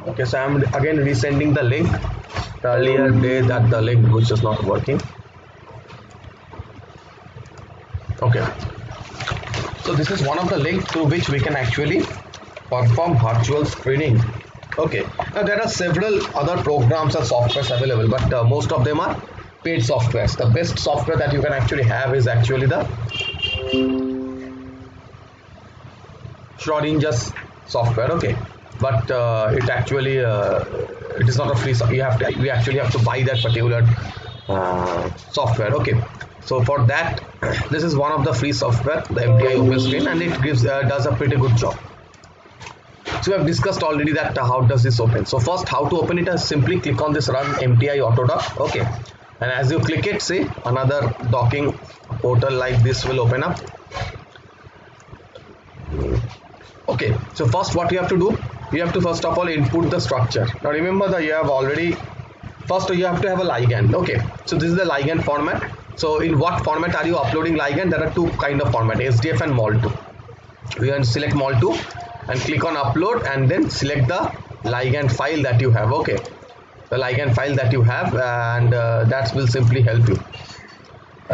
Okay, so I'm again resending the link. The earlier day that the link which is not working. Okay, so this is one of the links through which we can actually perform virtual screening. Okay, now there are several other programs and softwares available, but most of them are paid softwares. The best software that you can actually have is actually the Schrodinger's software. Okay, but it actually it is not a free. We actually have to buy that particular software. Okay, so for that, this is one of the free software, the MTI OpenScreen, and it gives does a pretty good job. So we have discussed already that how does this open. So first, how to open it is simply click on this run MTI Autodock. Okay, and as you click it, see another docking portal like this will open up. Okay, so first what you have to do, you have to first of all input the structure. Now remember that you have already, first you have to have a ligand. Okay, so this is the ligand format. So in what format are you uploading ligand? There are two kind of format, SDF and MOL2. We want to select MOL2 and click on upload, and then select the ligand file that you have. Okay, the ligand file that you have, and that will simply help you.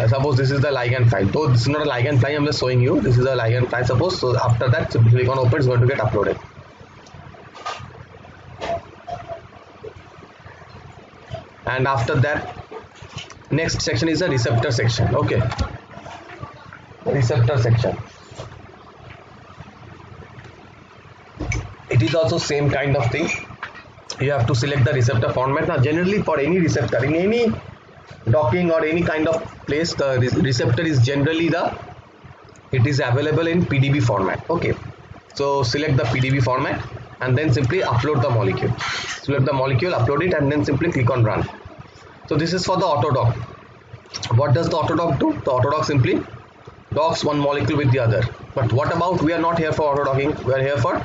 Suppose this is the ligand file, though this is not a ligand file, I'm just showing you this is a ligand file. Suppose, so after that, so click on open, it's going to get uploaded. And after that, next section is the receptor section. Okay, receptor section. It is also same kind of thing. You have to select the receptor format. Now generally for any receptor in any docking or any kind of place, the receptor is generally it is available in PDB format. Okay, so select the PDB format and then simply upload the molecule. Select the molecule, upload it, and then simply click on run. So this is for the Autodock. What does the Autodock do? The Autodock simply docks one molecule with the other. But what about, we are not here for autodocking, we are here for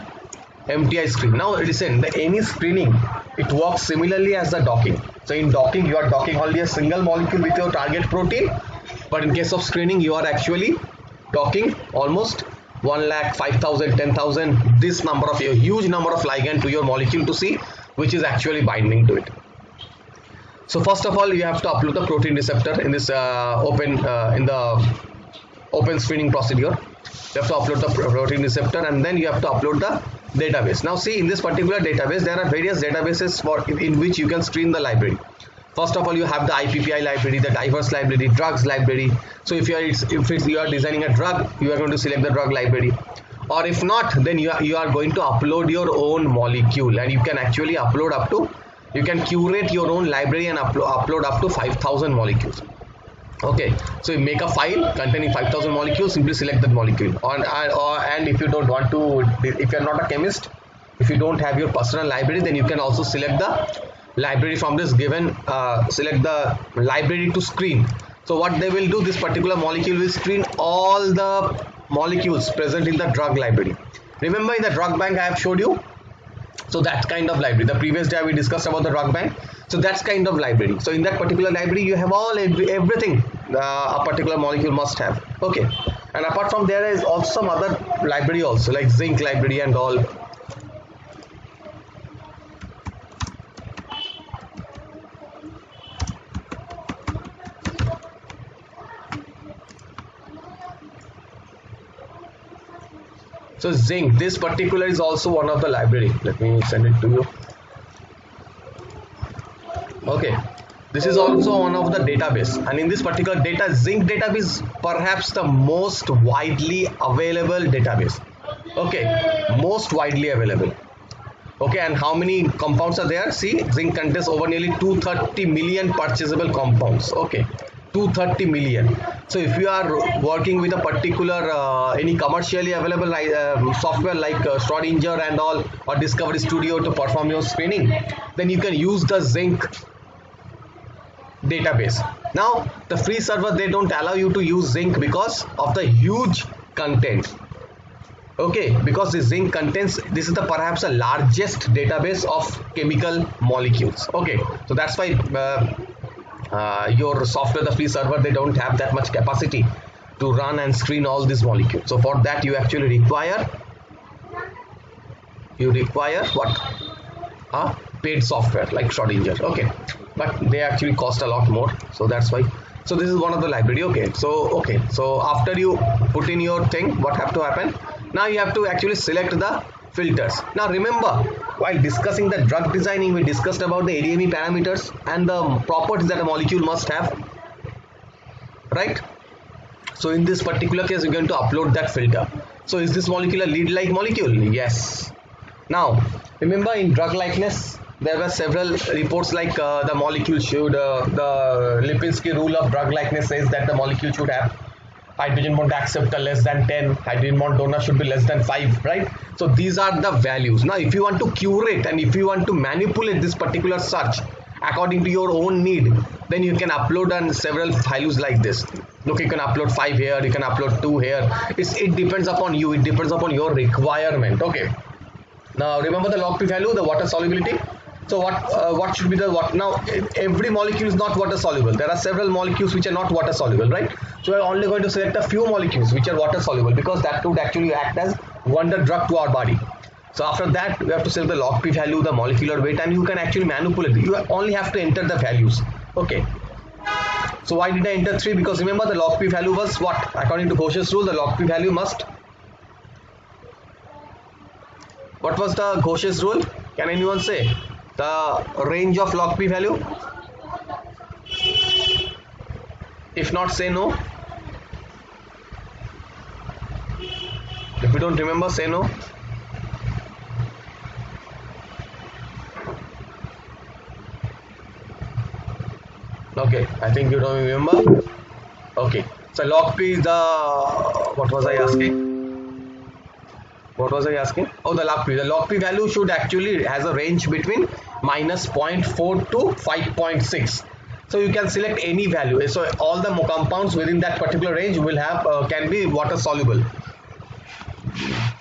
MTI screen. Now listen, any screening, it works similarly as the docking. So in docking, you are docking only a single molecule with your target protein, but in case of screening, you are actually docking almost 1 lakh, 5,000, 10,000, this number of, a huge number of ligand to your molecule to see which is actually binding to it. So first of all, you have to upload the protein receptor in this in the open screening procedure. You have to upload the protein receptor, and then you have to upload the database. Now see, in this particular database, there are various databases in which you can screen the library. First of all, you have the IPPI library, the diverse library, drugs library. So if you are designing a drug, you are going to select the drug library. Or if not, then you are going to upload your own molecule, and you can actually upload up to, you can curate your own library and upload up to 5,000 molecules. Okay, so you make a file containing 5,000 molecules, simply select that molecule. And if you don't want to, if you are not a chemist, if you don't have your personal library, then you can also select the library from this given, select the library to screen. So what they will do, this particular molecule will screen all the molecules present in the drug library. Remember, in the drug bank I have showed you, so that kind of library, the previous day we discussed about the drug bank. So that's kind of library. So in that particular library, you have everything a particular molecule must have. Okay, and apart from there is also some other library also, like zinc library and all. So zinc, this particular is also one of the library. Let me send it to you. Okay, this is also one of the database, and in this particular zinc database, perhaps the most widely available database. Okay, most widely available. Okay, and how many compounds are there? See, zinc contains over nearly 230 million purchasable compounds. Okay, 230 million. So if you are working with a particular any commercially available software like Schrodinger and all, or Discovery Studio to perform your screening, then you can use the zinc database. Now the free server, they don't allow you to use zinc because of the huge content. Okay, because the zinc contains, this is the perhaps the largest database of chemical molecules. Okay, so that's why your software, the free server, they don't have that much capacity to run and screen all these molecules. So for that you actually require what? a paid software like Schrodinger. Okay, but they actually cost a lot more, so that's why. So this is one of the library. Okay, so after you put in your thing, what have to happen? Now you have to actually select the filters. Now remember, while discussing the drug designing, we discussed about the ADME parameters and the properties that a molecule must have, right? So in this particular case, you're going to upload that filter. So is this molecule a lead-like molecule? Yes. Now remember, in drug likeness, there were several reports like the molecule should, the Lipinski rule of drug likeness says that the molecule should have hydrogen bond acceptor less than 10, hydrogen bond donor should be less than 5, right? So these are the values. Now if you want to curate and if you want to manipulate this particular search according to your own need, then you can upload on several values like this. Look, you can upload 5 here, you can upload 2 here. It depends upon you, it depends upon your requirement. Okay, now remember the log P value, the water solubility. So what should be the what? Now every molecule is not water soluble. There are several molecules which are not water soluble, right? So we are only going to select a few molecules which are water soluble, because that would actually act as wonder drug to our body. So after that, we have to select the log P value, the molecular weight, and you can actually manipulate it. You only have to enter the values. Okay. So why did I enter 3? Because remember, the log P value was what? According to Ghosh's rule, the log P value must. What was the Ghosh's rule? Can anyone say? The range of log P value? If not, say no. If you don't remember, say no. Okay, I think you don't remember. Okay, so log P is the, what was I asking? What was I asking? Oh, the log P. The log P value should actually has a range between minus 0.4 to 5.6. So you can select any value. So all the compounds within that particular range will have can be water soluble.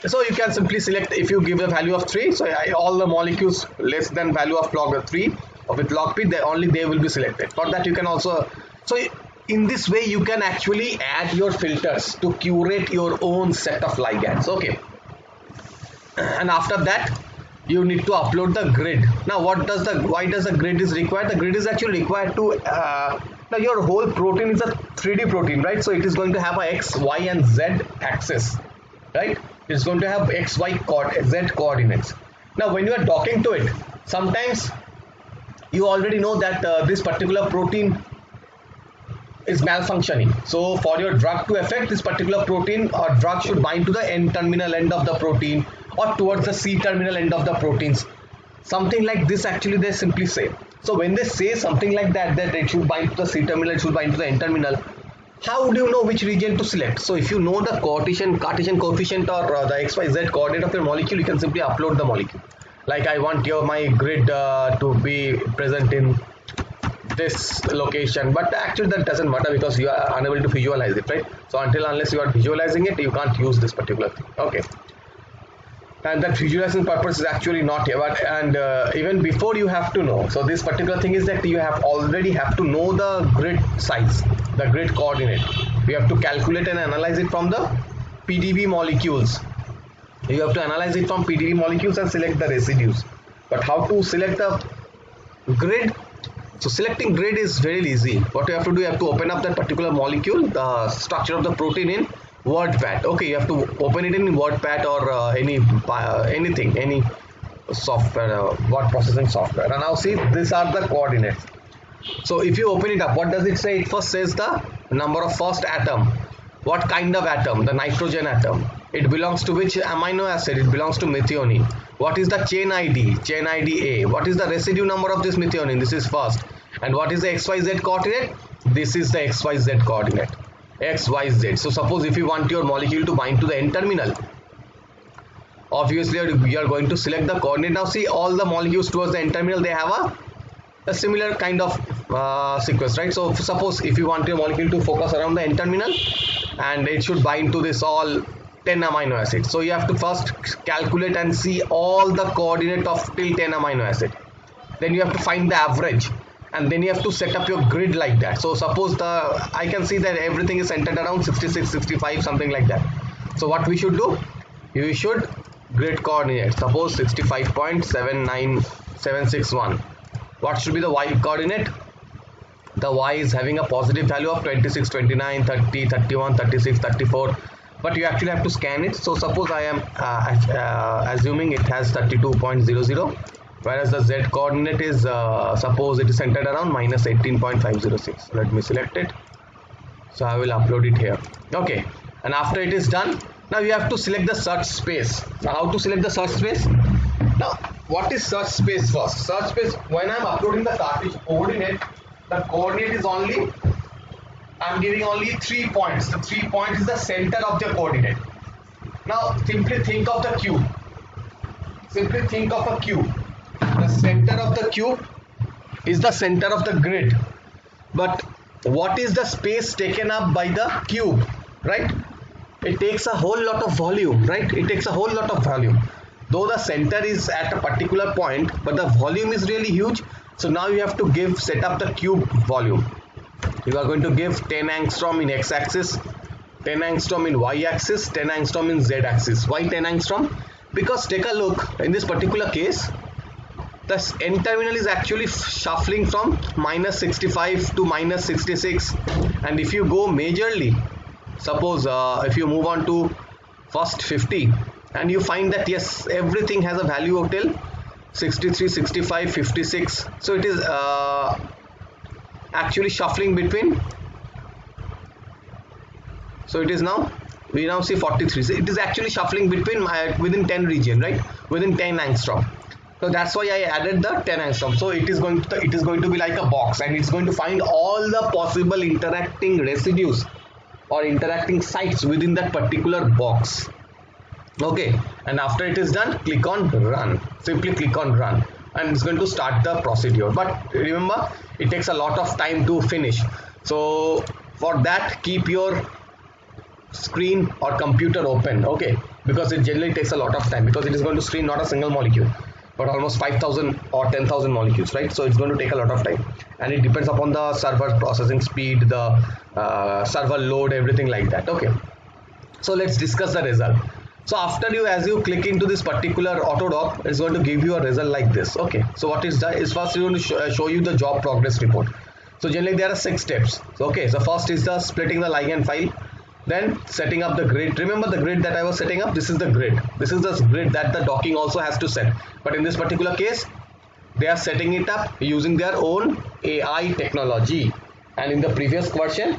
So you can simply select, if you give a value of 3, so all the molecules less than value of log 3 with log P, they will be selected. For that you can also, so in this way you can actually add your filters to curate your own set of ligands. Okay. And after that you need to upload the grid. Now why does the grid is required? The grid is actually required to now your whole protein is a 3D protein, right? So it is going to have a x, y and z axis, right? It's going to have x, y, z coordinates. Now when you are docking to it, sometimes you already know that this particular protein is malfunctioning. So for your drug to affect, this particular protein or drug should bind to the N-terminal end of the protein or towards the C-terminal end of the proteins. Something like this actually they simply say. So when they say something like that, that it should bind to the C-terminal, it should bind to the N-terminal, how do you know which region to select? So if you know the Cartesian coefficient or the XYZ coordinate of your molecule, you can simply upload the molecule. Like I want my grid to be present in this location, but actually that doesn't matter because you are unable to visualize it, right? So unless you are visualizing it, you can't use this particular thing. Okay, and that visualization purpose is actually not here, but even before you have to know. So this particular thing is that you already have to know the grid size, the grid coordinate. You have to calculate and analyze it from the PDB molecules. You have to analyze it from PDB molecules and select the residues. But how to select the grid? So selecting grid is very easy. What you have to do, you have to open up that particular molecule, the structure of the protein in WordPad. Okay, you have to open it in WordPad or anything, any software, word processing software. And now see, these are the coordinates. So if you open it up, what does it say? It first says the number of first atom. What kind of atom? The nitrogen atom. It belongs to which amino acid? It belongs to methionine. What is the chain ID? Chain ID A. What is the residue number of this methionine? This is first. And what is the XYZ coordinate? This is the XYZ coordinate. XYZ. So suppose if you want your molecule to bind to the N-terminal, obviously you are going to select the coordinate. Now see, all the molecules towards the N-terminal, they have a similar kind of sequence, right? So suppose if you want your molecule to focus around the N-terminal and it should bind to this all 10 amino acids. So you have to first calculate and see all the coordinate of till 10 amino acid. Then you have to find the average and then you have to set up your grid like that. So suppose I can see that everything is centered around 66, 65, something like that. So what we should do? You should grid coordinate. Suppose 65.79 761. What should be the y coordinate? The y is having a positive value of 26, 29, 30, 31, 36, 34, but you actually have to scan it. So suppose I am assuming it has 32.00, whereas the z coordinate is suppose it is centered around minus 18.506. Let me select it. So I will upload it here. Okay, and after it is done, now you have to select the search space. Now how to select the search space? Now what is search space first? Search space, when I am uploading the Cartesian coordinate, the coordinate is only, I am giving only 3 points. The 3 points is the center of the coordinate. Now simply think of the cube. Simply think of a cube. The center of the cube is the center of the grid. But what is the space taken up by the cube, right? It takes a whole lot of volume, right? It takes a whole lot of volume. Though the center is at a particular point, but the volume is really huge. So now you have to set up the cube volume. You are going to give 10 angstrom in x-axis, 10 angstrom in y-axis, 10 angstrom in z-axis. Why 10 angstrom? Because take a look, in this particular case, the n terminal is actually shuffling from minus 65 to minus 66, and if you go majorly, suppose if you move on to first 50, and you find that yes, everything has a value of till 63, 65, 56. So it is actually shuffling between. So it is now, we now see 43. So it is actually shuffling between within 10 region, right? Within 10 angstrom. So that's why I added the 10 angstrom. So it is going to be like a box, and it's going to find all the possible interacting residues or interacting sites within that particular box. Okay, and after it is done, click on run. Simply click on run, and it's going to start the procedure. But remember, it takes a lot of time to finish. So for that, keep your screen or computer open, okay, because it generally takes a lot of time, because it is going to screen not a single molecule but almost 5,000 or 10,000 molecules, right? So it's going to take a lot of time, and it depends upon the server processing speed, the server load, everything like that. Okay, so let's discuss the result. So after as you click into this particular Autodoc, it's going to give you a result like this. Okay, so what is that is first going to show you the job progress report. So generally there are 6 steps. So, okay, so first is the splitting the ligand file, then setting up the grid. Remember the grid that I was setting up? This is the grid. This is the grid that the docking also has to set. But in this particular case, they are setting it up using their own AI technology. And in the previous question,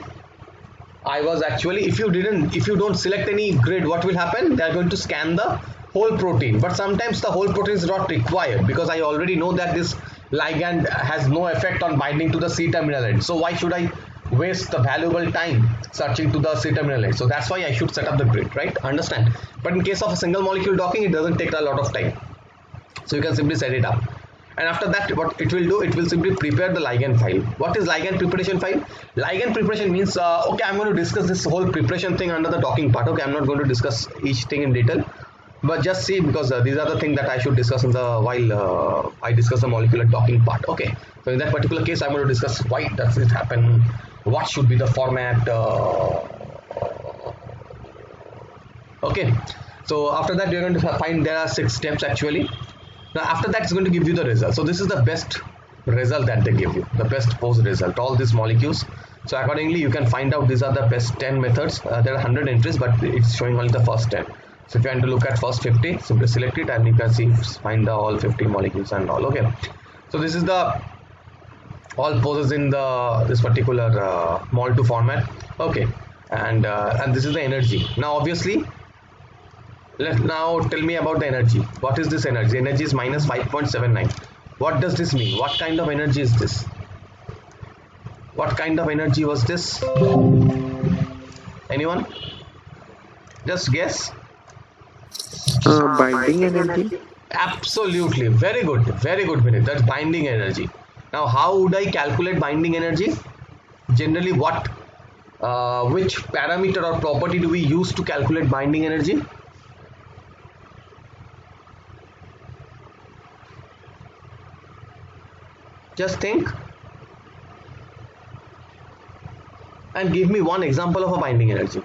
I was actually, if you don't select any grid, what will happen? They are going to scan the whole protein. But sometimes the whole protein is not required, because I already know that this ligand has no effect on binding to the C-terminal end. So why should I waste the valuable time searching to the C-terminal end? So that's why I should set up the grid, right? Understand? But in case of a single molecule docking, it doesn't take a lot of time. So you can simply set it up. And after that, what it will do, it will simply prepare the ligand file. What is ligand preparation file? Ligand preparation means, okay, I'm going to discuss this whole preparation thing under the docking part. Okay, I'm not going to discuss each thing in detail, but just see, because these are the things that I should discuss in the while I discuss the molecular docking part. Okay, so in that particular case, I'm going to discuss why does it happen, what should be the format. Okay, so after that, you're going to find there are 6 steps actually. Now after that, it's going to give you the result. So this is the best result that they give you, the best post result, all these molecules. So accordingly, you can find out these are the best 10 methods. There are 100 entries, but it's showing only the first 10. So if you want to look at first 50, simply select it, and you can see find the all 50 molecules and all. Okay, so this is the all poses in this particular Mol2 format. Okay, and this is the energy. Now obviously, now tell me about the energy. What is this energy? Energy is minus 5.79. What does this mean? What kind of energy is this? What kind of energy was this? Anyone? Just guess. Binding energy. Absolutely, very good, Vinit. That's binding energy. Now how would I calculate binding energy? Generally, which parameter or property do we use to calculate binding energy? Just think and give me one example of a binding energy.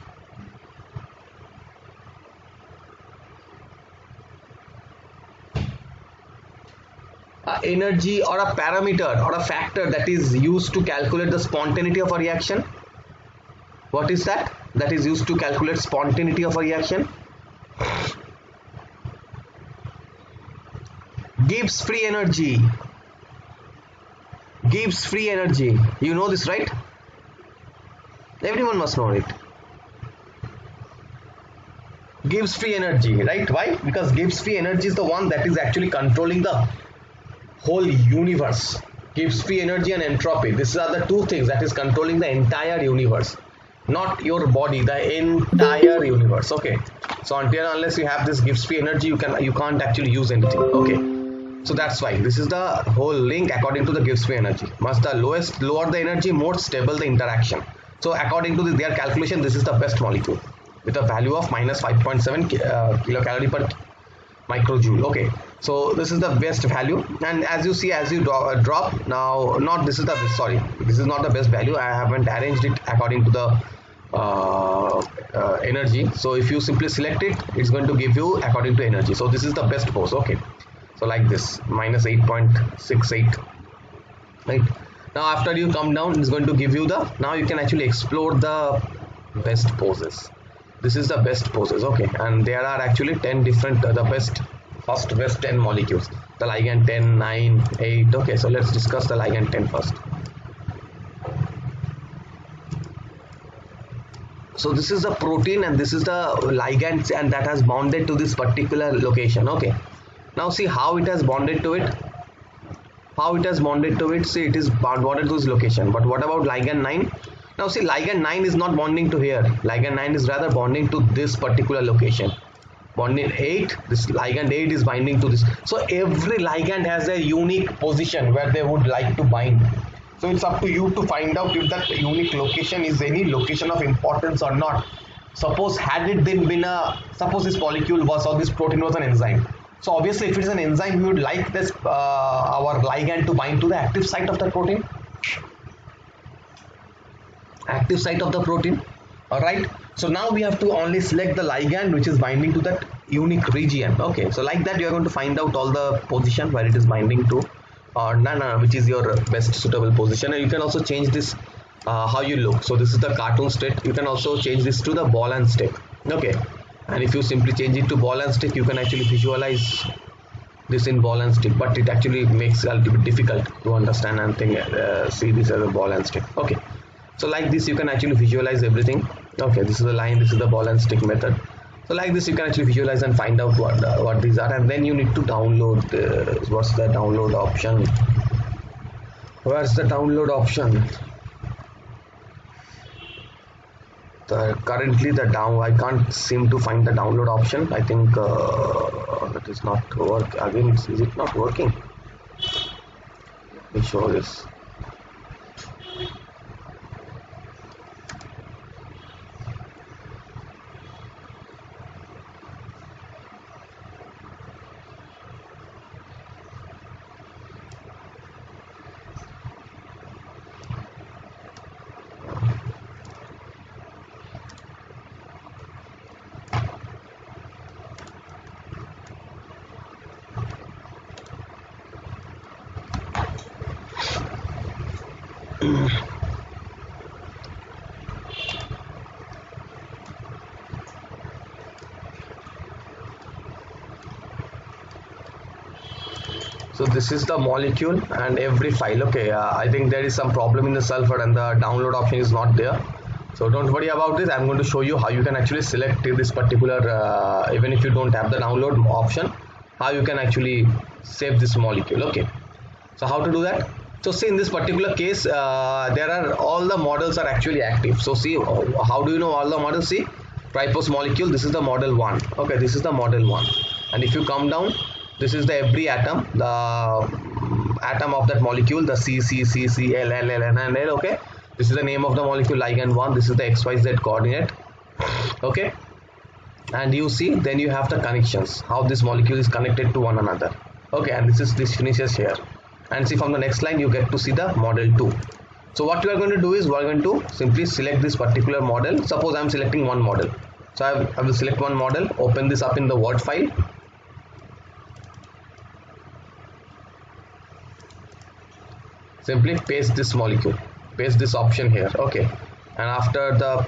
energy or a parameter or a factor that is used to calculate the spontaneity of a reaction? What is that? That is used to calculate spontaneity of a reaction? Gibbs free energy. Gibbs free energy. You know this, right? Everyone must know it. Gibbs free energy, right? Why? Because Gibbs free energy is the one that is actually controlling the whole universe. Gibbs free energy and entropy. These are the two things that is controlling the entire universe. Not your body, the entire universe. Okay. So until unless you have this Gibbs free energy, you can't actually use anything. Okay. So that's why this is the whole link according to the Gibbs free energy. Must the lower the energy, more stable the interaction. So according to their calculation, this is the best molecule with a value of minus 5.7 kilocalorie per microjoule. Okay, so this is the best value, and as you see, as you drop now, not this is the this is not the best value. I haven't arranged it according to the energy. So if you simply select it, it's going to give you according to energy. So this is the best pose. Okay, so like this, minus 8.68, right? Now after you come down, it's going to give you the, now you can actually explore the best poses. This is the best poses. Okay, and there are actually 10 different the best 10 molecules, the ligand 10, 9, 8. Okay, so let's discuss the ligand 10 first. So this is the protein and this is the ligand, and that has bonded to this particular location. Okay, now see how it has bonded to it. See, it is bonded to this location. But what about ligand 9? Now see, ligand 9 is not bonding to here. Ligand 9 is rather bonding to this particular location. Bonding 8, this ligand 8 is binding to this. So every ligand has a unique position where they would like to bind. So it's up to you to find out if that unique location is any location of importance or not. Suppose had it been suppose this molecule was, or this protein was an enzyme. So obviously if it is an enzyme, we would like this our ligand to bind to the active site of the protein. Active site of the protein. Alright. So now we have to only select the ligand which is binding to that unique region. Okay. So like that you are going to find out all the position where it is binding to, or which is your best suitable position. And you can also change this how you look. So this is the cartoon state. You can also change this to the ball and stick. Okay. And if you simply change it to ball and stick, you can actually visualize this in ball and stick, but it actually makes it a little bit difficult to understand and think, see this as a ball and stick. Okay, so like this you can actually visualize everything. Okay, this is the line, this is the ball and stick method. So like this you can actually visualize and find out what these are, and then you need to download. What's the download option? Where's the download option? Currently I can't seem to find the download option. I think that is not work again. Is it not working? Let me show this. So this is the molecule and every file. Okay, I think there is some problem in the sulfur and the download option is not there. So don't worry about this. I'm going to show you how you can actually select this particular, even if you don't have the download option, how you can actually save this molecule. Okay, so how to do that? So see, in this particular case, there are all the models are actually active. So see, how do you know all the models? See, tripose molecule, this is the model 1. Okay, this is the model 1, and if you come down, this is the every atom, the atom of that molecule, the C, C, C, C, L, L, L, N, and L. Okay, this is the name of the molecule, ligand 1. This is the XYZ coordinate. Okay, and you see, then you have the connections, how this molecule is connected to one another. Okay, and this finishes here. And see, from the next line you get to see the model 2. So what you are going to do is we are going to simply select this particular model. Suppose I am selecting one model. So I will select one model, open this up in the Word file. simply paste this molecule, paste this option here. Okay, and after the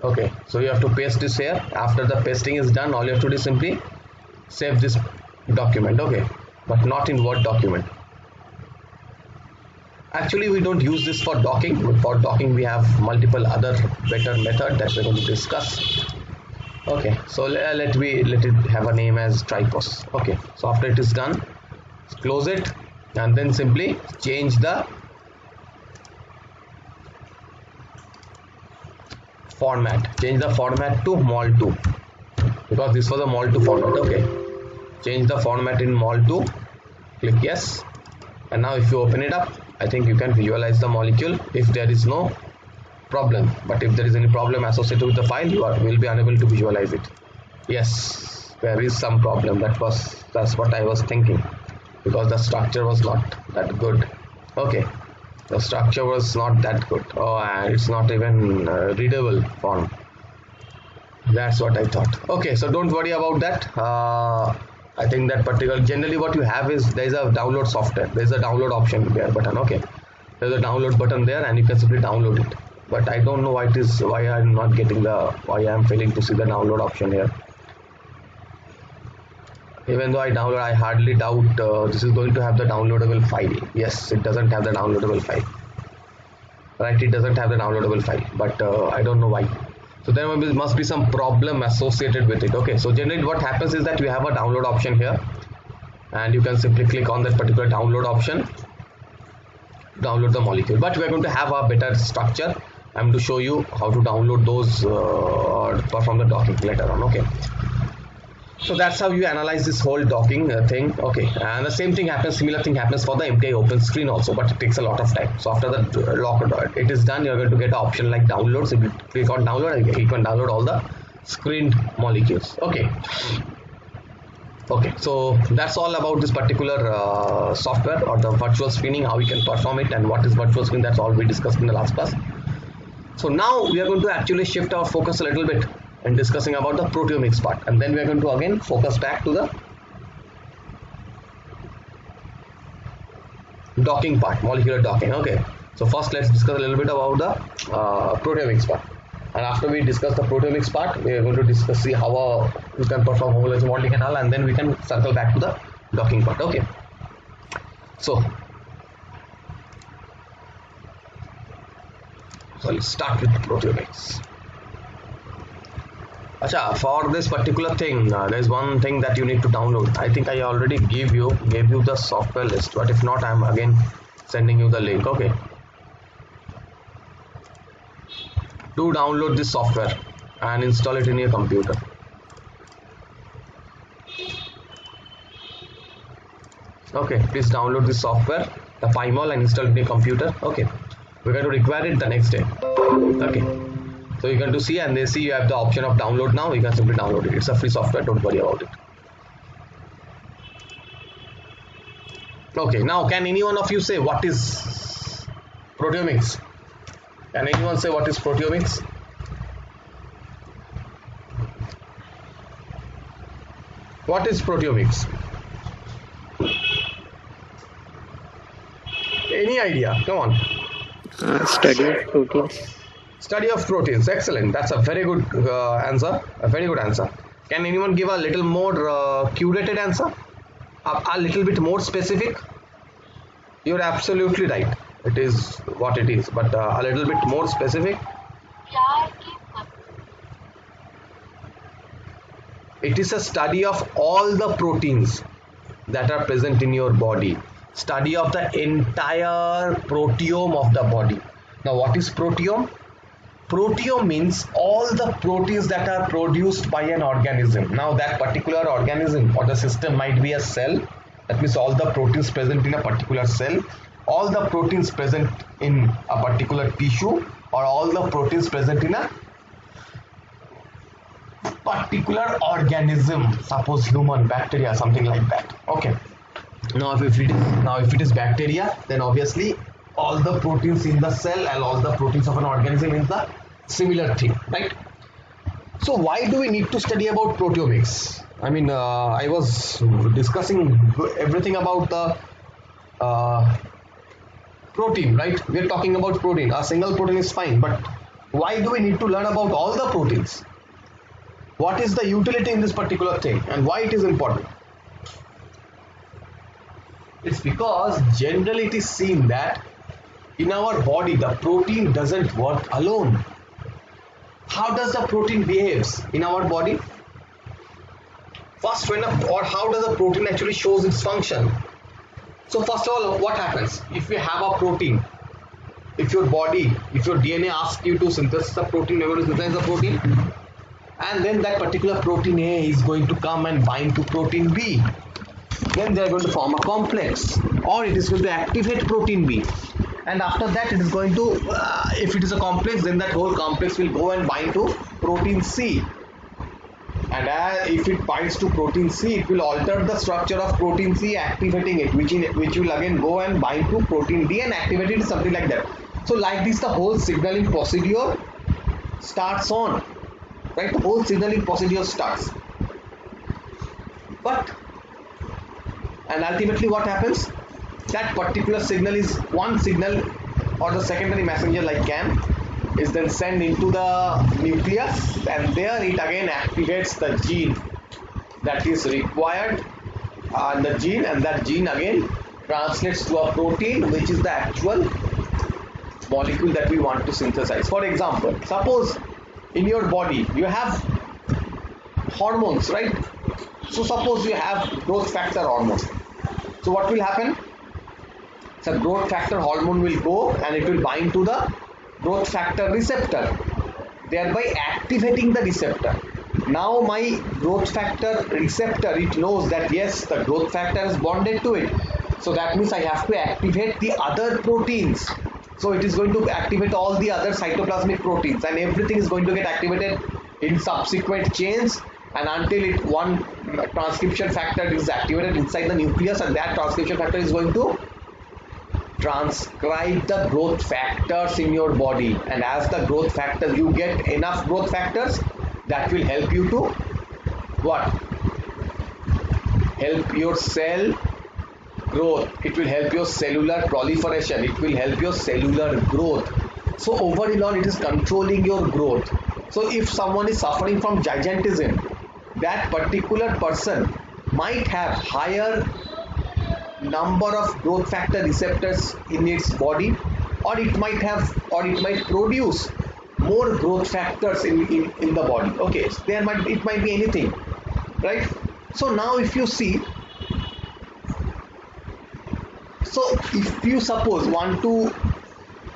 okay, so you have to paste this here. After the pasting is done, all you have to do is simply save this document. Okay, but not in Word document. Actually, we don't use this for docking. For docking, we have multiple other better method that we're going to discuss. Okay, so let it have a name as Tripos. Okay, so after it is done, close it, and then simply change the format. Change the format to mol2, because this was a mol2 format. Okay, change the format in mol2. Click yes, and now if you open it up, I think you can visualize the molecule if there is no problem. But if there is any problem associated with the file, you will be unable to visualize it. Yes, there is some problem. That's what I was thinking, because the structure was not that good. Okay, the structure was not that good. Oh, and it's not even readable font. That's what I thought. Okay, so don't worry about that. I think that particular, generally what you have is there is a download software. There is a download option there button. Okay, there's a download button there, and you can simply download it. But I don't know why I'm not getting why I'm failing to see the download option here. Even though I hardly doubt this is going to have the downloadable file. Yes, it doesn't have the downloadable file. Right, it doesn't have the downloadable file, but I don't know why. So there must be some problem associated with it. Okay, so generally what happens is that you have a download option here, and you can simply click on that particular download option, download the molecule. But we are going to have a better structure. I'm going to show you how to download those or perform the docking later on. Okay, so that's how you analyze this whole docking thing. Okay, and the same thing happens, similar thing happens for the MTI open screen also, but it takes a lot of time. So after the lock it is done, you're going to get an option like download. So if you click on download, you can download all the screened molecules. Okay, so that's all about this particular software or the virtual screening, how we can perform it, and what is virtual screen. That's all we discussed in the last class. So now we are going to actually shift our focus a little bit and discussing about the proteomics part, and then we are going to again focus back to the docking part, molecular docking. Okay, so first let's discuss a little bit about the proteomics part, and after we discuss the proteomics part, we are going to see how you can perform homology modeling and all, and then we can circle back to the docking part. Okay, so let's start with proteomics. Acha, for this particular thing, there is one thing that you need to download. I think I already gave you the software list, but if not, I'm again sending you the link. Okay, do download this software and install it in your computer. Okay, please download this software, the PyMol, and install it in your computer. Okay, we're going to require it the next day. Okay, so you're going to see, and they see you have the option of download now. You can simply download it. It's a free software, don't worry about it. Okay, now can any one of you say what is proteomics? Can anyone say what is proteomics? What is proteomics? Any idea? Come on. Study of proteins. Study of proteins. Excellent. That's a very good answer. A very good answer. Can anyone give a little more curated answer? A little bit more specific? You're absolutely right. It is what it is, but a little bit more specific. It is a study of all the proteins that are present in your body. Study of the entire proteome of the body. Now, what is proteome? Proteome means all the proteins that are produced by an organism. Now, that particular organism or the system might be a cell. That means all the proteins present in a particular cell, all the proteins present in a particular tissue, or all the proteins present in a particular organism, suppose human, bacteria, something like that. Okay, now if it is bacteria, then obviously all the proteins in the cell and all the proteins of an organism is the similar thing, right? So why do we need to study about proteomics? I mean, I was discussing everything about the protein, right? We are talking about protein. A single protein is fine, but why do we need to learn about all the proteins? What is the utility in this particular thing and why it is important? It's because generally it is seen that in our body the protein doesn't work alone. How does the protein behaves in our body? First, or how does the protein actually shows its function? So first of all, what happens if we have a protein? If your DNA asks you to synthesize a protein, you're going to synthesize the protein, and then that particular protein A is going to come and bind to protein B. Then they are going to form a complex, or it is going to activate protein B, and after that it is going to, if it is a complex, then that whole complex will go and bind to protein C. And if it binds to protein C, it will alter the structure of protein C, activating it, which will again go and bind to protein D and activate it, something like that. So like this, the whole signaling procedure starts on, right? The whole signaling procedure starts. And ultimately what happens? That particular signal is one signal, or the secondary messenger like CAM, is then sent into the nucleus, and there it again activates the gene that is required, and that gene again translates to a protein, which is the actual molecule that we want to synthesize. For example, suppose in your body you have hormones, right? So suppose you have growth factor hormone. So what will happen? So growth factor hormone will go and it will bind to the growth factor receptor, thereby activating the receptor. Now my growth factor receptor, it knows that yes, the growth factor is bonded to it. So that means I have to activate the other proteins. So it is going to activate all the other cytoplasmic proteins, and everything is going to get activated in subsequent chains, and until one transcription factor is activated inside the nucleus, and that transcription factor is going to transcribe the growth factors in your body. And as the growth factors, you get enough growth factors that will help you to what? Help your cell growth. It will help your cellular proliferation. It will help your cellular growth. So overall, it is controlling your growth. So if someone is suffering from gigantism, that particular person might have higher number of growth factor receptors in its body, or it might produce more growth factors in the body. Okay, so it might be anything, right? So now if you see, so if you suppose want to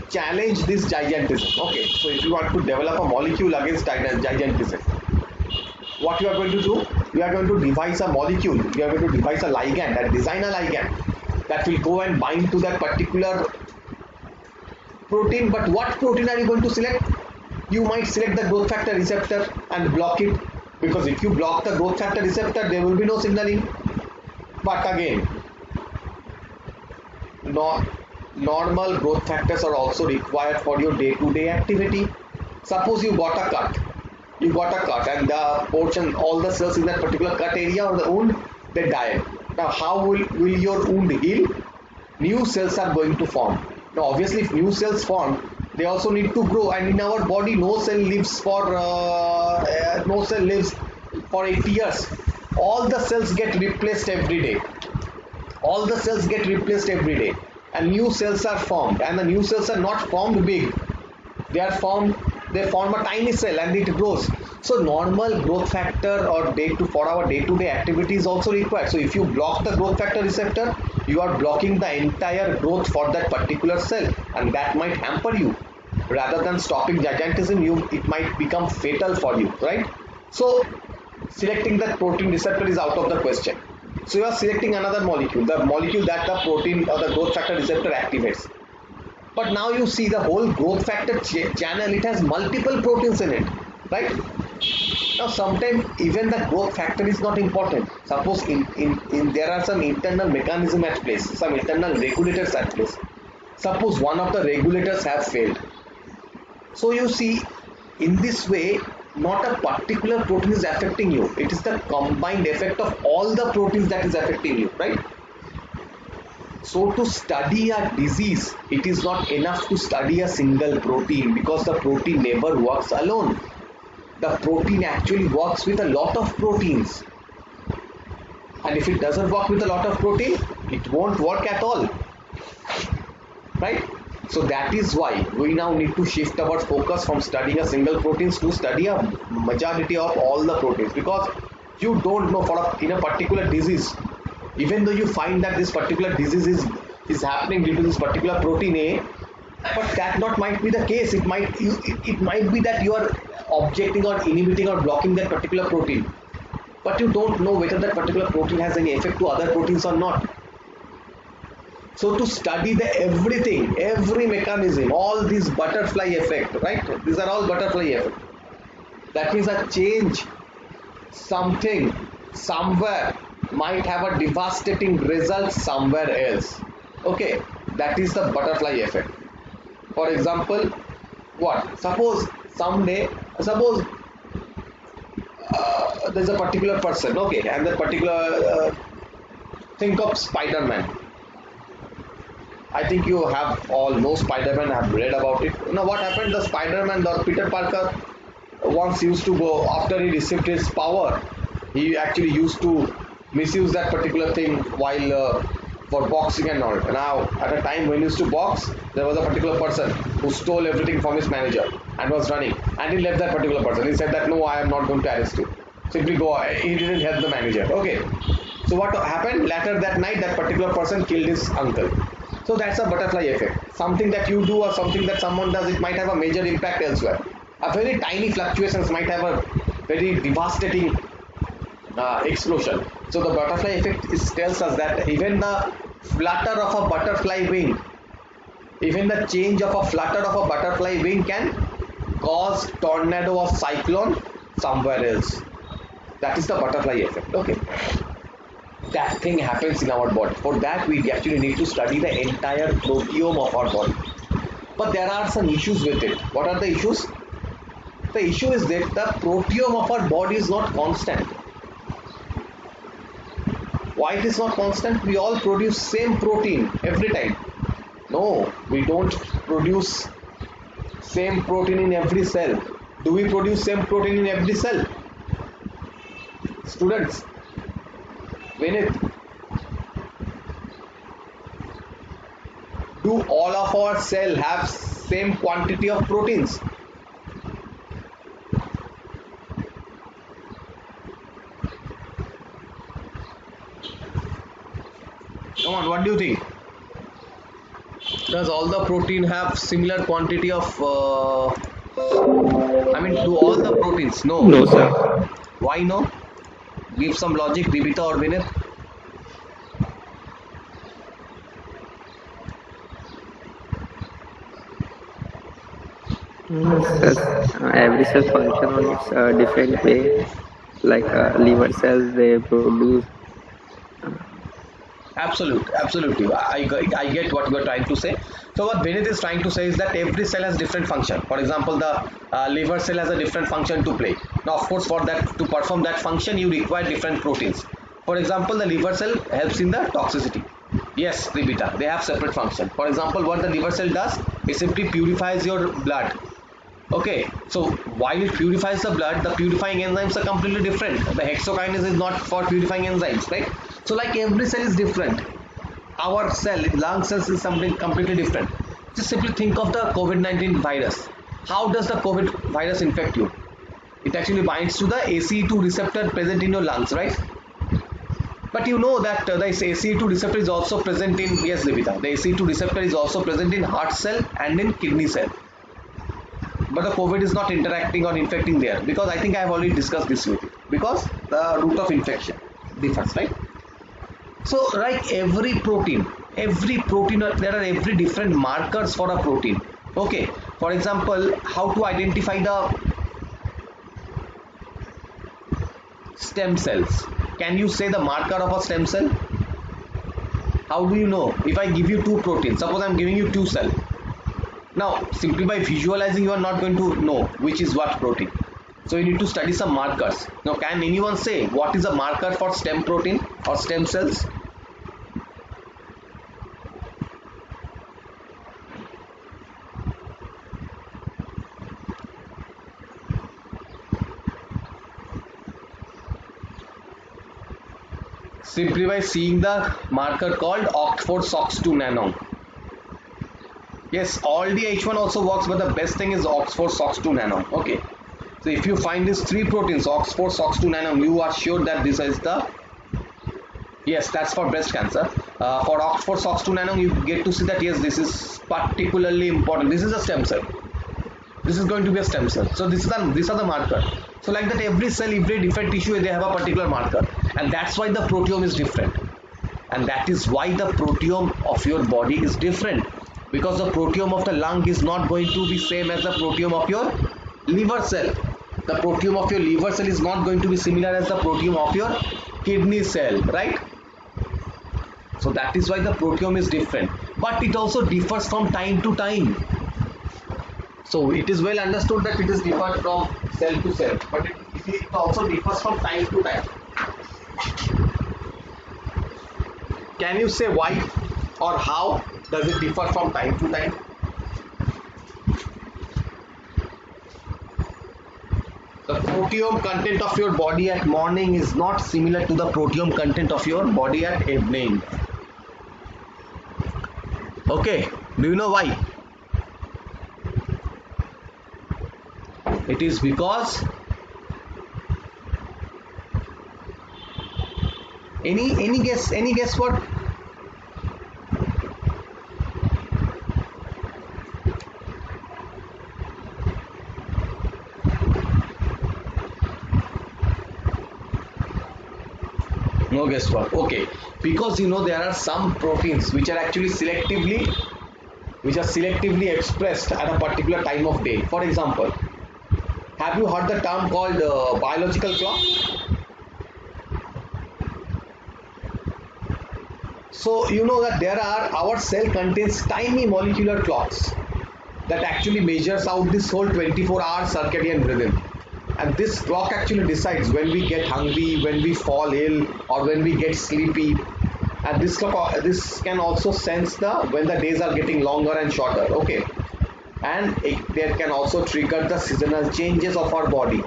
challenge this gigantism, okay, so if you want to develop a molecule against gigantism, what you are going to do? You are going to devise a molecule, you are going to devise a ligand and design a ligand that will go and bind to that particular protein. But what protein are you going to select? You might select the growth factor receptor and block it, because if you block the growth factor receptor, there will be no signaling. But again, normal growth factors are also required for your day-to-day activity. Suppose you got a cut, and the portion, all the cells in that particular cut area or the wound, they died. Now how will your wound heal? New cells are going to form. Now obviously if new cells form, they also need to grow, and in our body no cell lives for 80 years. All the cells get replaced every day. And new cells are formed, and the new cells are not formed big. They form a tiny cell and it grows. So normal growth factor or for our day-to-day activity is also required. So if you block the growth factor receptor, you are blocking the entire growth for that particular cell, and that might hamper you. Rather than stopping gigantism, it might become fatal for you, right? So selecting that protein receptor is out of the question. So you are selecting another molecule, the molecule that the protein or the growth factor receptor activates. But now you see the whole growth factor channel, it has multiple proteins in it, right? Now sometimes even the growth factor is not important. Suppose there are some internal mechanism at place, some internal regulators at place. Suppose one of the regulators have failed. So you see, in this way, not a particular protein is affecting you, it is the combined effect of all the proteins that is affecting you, right? So to study a disease, it is not enough to study a single protein, because the protein never works alone. The protein actually works with a lot of proteins, and if it doesn't work with a lot of protein, it won't work at all, right? So that is why we now need to shift our focus from studying a single proteins to study a majority of all the proteins, because you don't know in a particular disease, even though you find that this particular disease is happening due to this particular protein A, but that not might be the case. It might be that you are objecting or inhibiting or blocking that particular protein, but you don't know whether that particular protein has any effect to other proteins or not. So to study the everything, every mechanism, all these butterfly effect, right? These are all butterfly effect. That means a change, something, somewhere might have a devastating result somewhere else. Okay, that is the butterfly effect. For example, what? Suppose there's a particular person, okay, and that particular, think of Spider-Man. I think you have all know Spider-Man, have read about it. Now what happened, the Spider-Man or Peter Parker once used to go, after he received his power, he actually used to misuse that particular thing while for boxing and all. Now at a time when he used to box, there was a particular person who stole everything from his manager and was running, and he left that particular person. He said that no, I am not going to arrest you. Simply go. He didn't help the manager. Okay. So what happened? Later that night, that particular person killed his uncle. So that's a butterfly effect. Something that you do or something that someone does, it might have a major impact elsewhere. A very tiny fluctuations might have a very devastating explosion. So the butterfly effect tells us that even the flutter of a butterfly wing, even the change of a flutter of a butterfly wing can cause tornado or cyclone somewhere else. That is the butterfly effect. Okay. That thing happens in our body. For that we actually need to study the entire proteome of our body. But there are some issues with it. What are the issues? The issue is that the proteome of our body is not constant. Why it is not constant? We all produce same protein every time. No, we don't produce same protein in every cell. Do we produce same protein in every cell? Students, Vinith, do all of our cell have same quantity of proteins? Come on, what do you think? Does all the protein have similar quantity of do all the proteins? No. No, sir. Why no? Give some logic, Dibita or Vinith. Every cell function on its different way. Like liver cells, they produce. Absolutely. I get what you are trying to say. So what Vinith is trying to say is that every cell has different function. For example, the liver cell has a different function to play. Now, of course, for that to perform that function, you require different proteins. For example, the liver cell helps in the toxicity. Yes, Ribita, they have separate function. For example, what the liver cell does, it simply purifies your blood. Okay, so while it purifies the blood, the purifying enzymes are completely different. The hexokinase is not for purifying enzymes, right? So like every cell is different. Our cell, lung cells, is something completely different. Just simply think of the COVID-19 virus. How does the COVID virus infect you? It actually binds to the ACE2 receptor present in your lungs, right? But you know that this ACE2 receptor is also present in, yes, Levita, the ACE2 receptor is also present in heart cell and in kidney cell. But the COVID is not interacting or infecting there, because I think I have already discussed this with you. Because the route of infection differs, right? So like every protein, there are every different markers for a protein. Okay, for example, how to identify the stem cells? Can you say the marker of a stem cell? How do you know? If I give you two proteins, suppose I am giving you two cells. Now, simply by visualizing, you are not going to know which is what protein. So you need to study some markers. Now can anyone say what is a marker for stem protein or stem cells? Simply by seeing the marker called OCT4-SOX2 nanon. Yes, all the H1 also works, but the best thing is OCT4-SOX2 nanon. Okay. So if you find these three proteins, OCT4-SOX2 nanon, you are sure that this is the, yes, that's for breast cancer. For OCT4-SOX2 nanon, you get to see that yes, this is particularly important. This is a stem cell. This is going to be a stem cell. So these are the marker. So like that, every cell, every different tissue, they have a particular marker, and that's why the proteome is different. And that is why the proteome of your body is different, because the proteome of the lung is not going to be same as the proteome of your liver cell. The proteome of your liver cell is not going to be similar as the proteome of your kidney cell, right? So that is why the proteome is different, but it also differs from time to time. So it is well understood that it is different from cell to cell, but it also differs from time to time. Can you say why or how does it differ from time to time? The proteome content of your body at morning is not similar to the proteome content of your body at evening. Okay, do you know why? It is because any guess what? No guess what? Okay, because you know there are some proteins which are actually selectively expressed at a particular time of day. For example, have you heard the term called biological clock? So you know that our cell contains tiny molecular clocks that actually measures out this whole 24-hour circadian rhythm. And this clock actually decides when we get hungry, when we fall ill, or when we get sleepy. And this can also sense when the days are getting longer and shorter. Okay. And there can also trigger the seasonal changes of our body.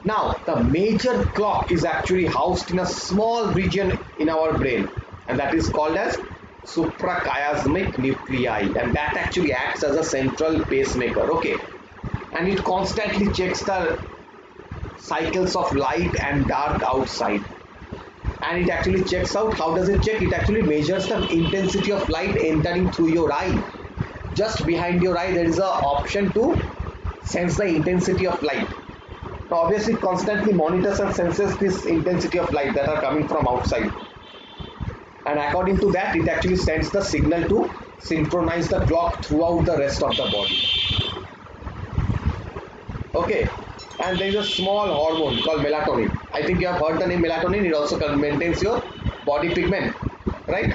Now the major clock is actually housed in a small region in our brain, and that is called as suprachiasmatic nuclei, and that actually acts as a central pacemaker. Okay, and it constantly checks the cycles of light and dark outside, and it actually checks out. How does it check? It actually measures the intensity of light entering through your eye. Just behind your eye there is an option to sense the intensity of light. Now obviously it constantly monitors and senses this intensity of light that are coming from outside, and according to that it actually sends the signal to synchronize the clock throughout the rest of the body. Okay, and there is a small hormone called melatonin. I think you have heard the name melatonin. It also maintains your body pigment, right?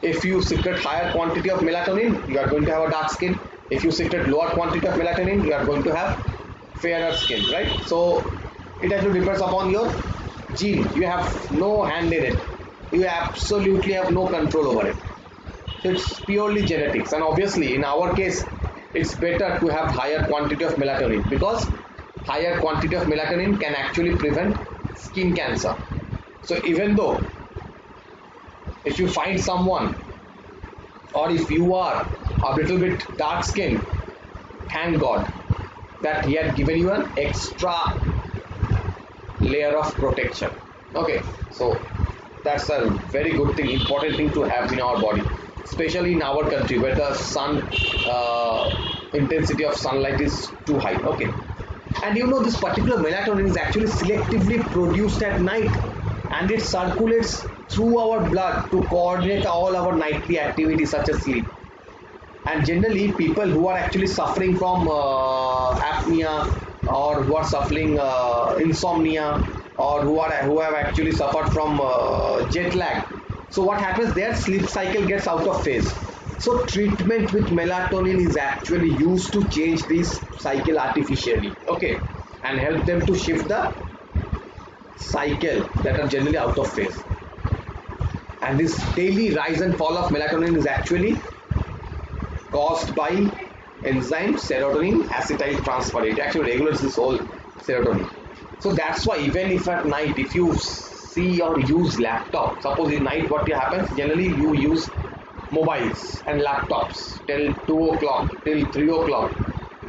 If you secrete higher quantity of melatonin, you are going to have a dark skin. If you secrete lower quantity of melatonin, you are going to have fairer skin, right? So it actually depends upon your gene. You have no hand in it. You absolutely have no control over it. So it's purely genetics, and obviously in our case it's better to have higher quantity of melatonin, because higher quantity of melatonin can actually prevent skin cancer. So even though if you find someone, or if you are a little bit dark skinned, thank God that he had given you an extra layer of protection. Okay, so that's a very good thing, important thing to have in our body, especially in our country where the sun intensity of sunlight is too high. Okay, and you know this particular melatonin is actually selectively produced at night, and it circulates through our blood to coordinate all our nightly activities such as sleep. And generally people who are actually suffering from apnea, or who are suffering insomnia, or who have actually suffered from jet lag, so what happens, their sleep cycle gets out of phase. So treatment with melatonin is actually used to change this cycle artificially. Okay, and help them to shift the cycle that are generally out of phase. And this daily rise and fall of melatonin is actually caused by enzyme serotonin acetyltransferase. It actually regulates this whole serotonin. So that's why even if at night, if you see or use laptop, suppose in night what happens, generally you use mobiles and laptops till 2 o'clock, till 3 o'clock.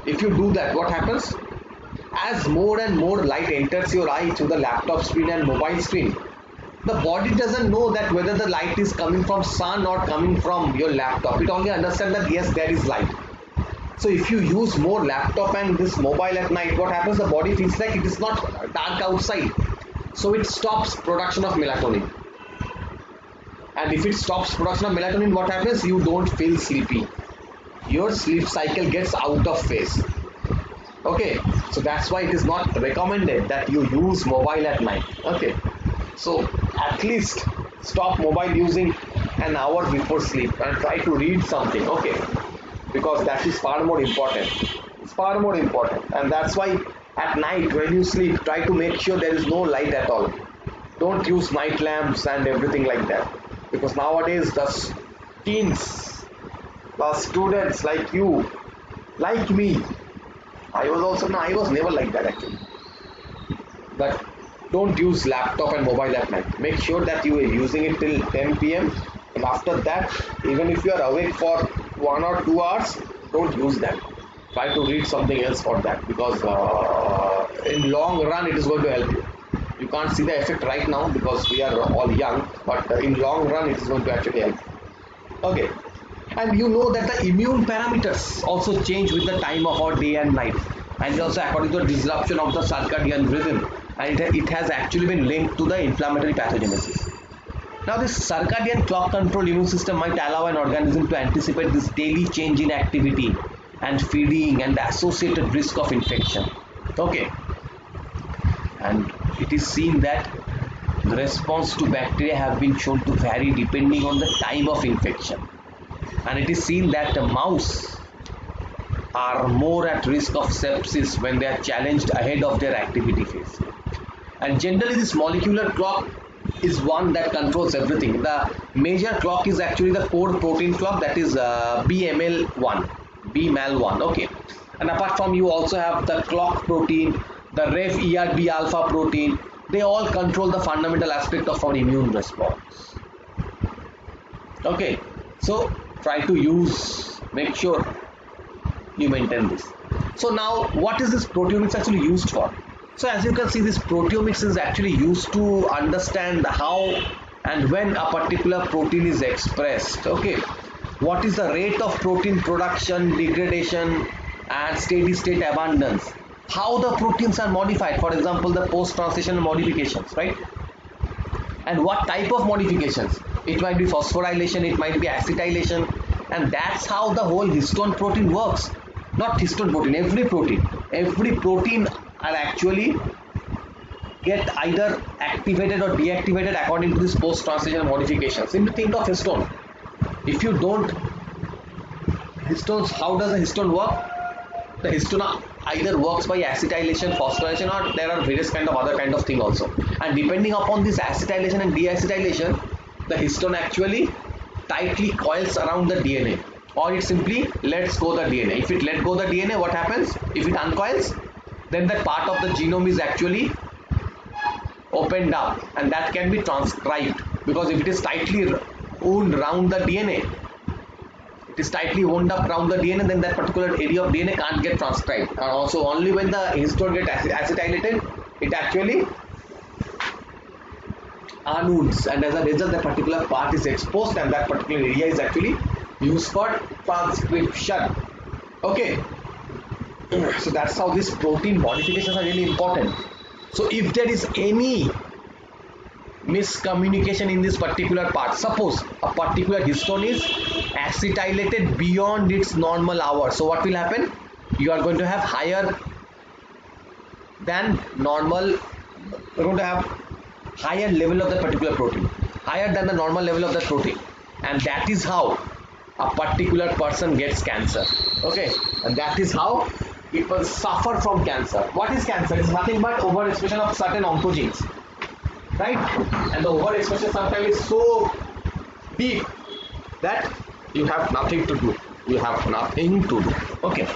If you do that, what happens? As more and more light enters your eye through the laptop screen and mobile screen, the body doesn't know that whether the light is coming from sun or coming from your laptop. It only understands that yes, there is light. So if you use more laptop and this mobile at night, what happens? The body feels like it is not dark outside. So it stops production of melatonin. And if it stops production of melatonin, what happens? You don't feel sleepy. Your sleep cycle gets out of phase. Okay, so that's why it is not recommended that you use mobile at night. Okay, so at least stop mobile using an hour before sleep and try to read something. Okay, because that is far more important. It's far more important, and that's why at night when you sleep, try to make sure there is no light at all. Don't use night lamps and everything like that, because nowadays the teens, the students like you, like me, I was never like that actually. But don't use laptop and mobile at night. Make sure that you are using it till 10 p.m. and after that, even if you are awake for 1 or 2 hours, don't use that. Try to read something else for that, because in long run it is going to help you. You can't see the effect right now because we are all young, but in long run it is going to actually help. Okay. And you know that the immune parameters also change with the time of our day and night, and also according to the disruption of the circadian rhythm, and it has actually been linked to the inflammatory pathogenesis. Now this circadian clock control immune system might allow an organism to anticipate this daily change in activity and feeding and the associated risk of infection. Okay, and it is seen that the response to bacteria have been shown to vary depending on the time of infection. And it is seen that the mouse are more at risk of sepsis when they are challenged ahead of their activity phase. And generally this molecular clock is one that controls everything. The major clock is actually the core protein clock, that is BMAL1, okay. And apart from, you also have the clock protein, the ref ERB alpha protein. They all control the fundamental aspect of our immune response. Okay, so try to make sure you maintain this. So now what is this proteomics actually used for? So as you can see, this proteomics is actually used to understand how and when a particular protein is expressed. Okay, what is the rate of protein production, degradation and steady state abundance, how the proteins are modified, for example the post-translational modifications, right? And what type of modifications? It might be phosphorylation, it might be acetylation, and that's how the whole histone protein works. Not histone protein, every protein are actually get either activated or deactivated according to this post-translational modifications. Simply think of histone. If you don't, histones, how does the histone work? The histone either works by acetylation, phosphorylation, or there are various kind of other kind of thing also. And depending upon this acetylation and deacetylation, the histone actually tightly coils around the DNA, or it simply lets go the DNA. If it let go the DNA, what happens? If it uncoils, then that part of the genome is actually opened up, and that can be transcribed, because if it is tightly wound around the DNA, it is tightly wound up around the DNA, then that particular area of DNA can't get transcribed. And also only when the histone gets acetylated, it actually unwounds, and as a result that particular part is exposed, and that particular area is actually used for transcription. Okay, so that's how these protein modifications are really important. So if there is any miscommunication in this particular part, suppose a particular histone is acetylated beyond its normal hour, so what will happen? You are going to have higher than normal, you're going to have higher level of that particular protein, higher than the normal level of that protein, and that is how a particular person gets cancer. Okay, and that is how people suffer from cancer. What is cancer? It's nothing but overexpression of certain oncogenes, right? And the overexpression sometimes is so deep that you have nothing to do. You have nothing to do. Okay.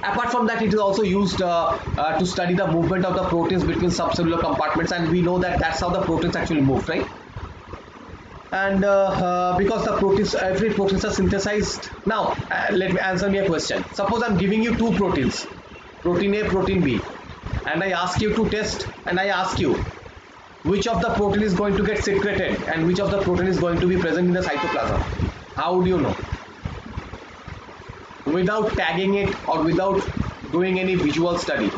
Apart from that, it is also used to study the movement of the proteins between subcellular compartments, and we know that that's how the proteins actually move, right? And because the proteins, every proteins are synthesized. Now, let me answer me a question. Suppose I'm giving you two proteins, protein A, protein B, and I ask you to test, and I ask you which of the protein is going to get secreted and which of the protein is going to be present in the cytoplasm. How would you know? Without tagging it or without doing any visual study,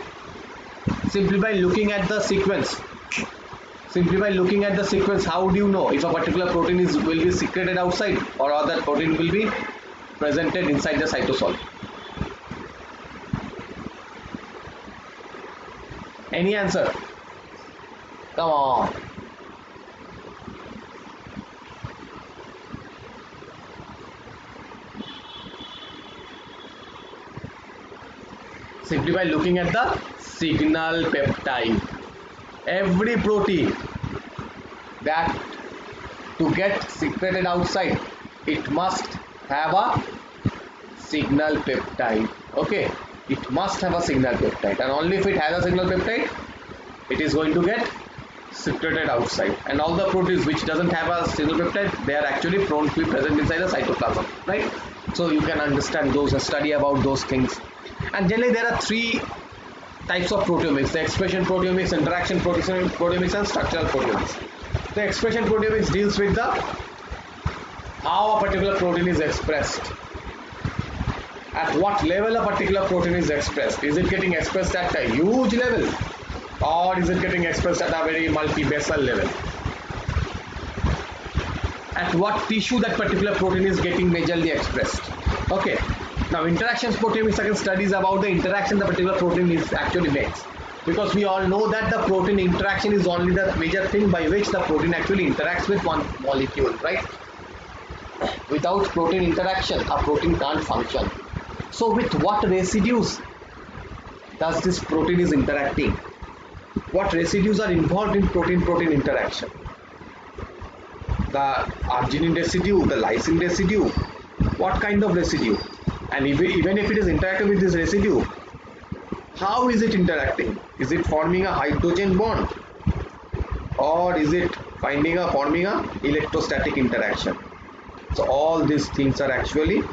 simply by looking at the sequence. How would you know if a particular protein will be secreted outside or other protein will be presented inside the cytosol? Any answer? Come on. Simply by looking at the signal peptide. Every protein that to get secreted outside, it must have a signal peptide. Okay, it must have a signal peptide, and only if it has a signal peptide, it is going to get secreted outside. And all the proteins which doesn't have a signal peptide, they are actually prone to be present inside the cytoplasm, right? So you can understand those, study about those things. And generally there are three types of proteomics: the expression proteomics, interaction proteomics, and structural proteomics. The expression proteomics deals with the how a particular protein is expressed, at what level a particular protein is expressed. Is it getting expressed at a huge level, or is it getting expressed at a very multi-basal level? At what tissue that particular protein is getting majorly expressed. Okay. Now, interactions proteomics again studies about the interaction the particular protein is actually makes, because we all know that the protein interaction is only the major thing by which the protein actually interacts with one molecule, right? Without protein interaction, a protein can't function. So, with what residues does this protein is interacting? What residues are involved in protein-protein interaction? The arginine residue, the lysine residue, what kind of residue? And even if it is interacting with this residue, how is it interacting? Is it forming a hydrogen bond, or is it forming a electrostatic interaction? So all these things are actually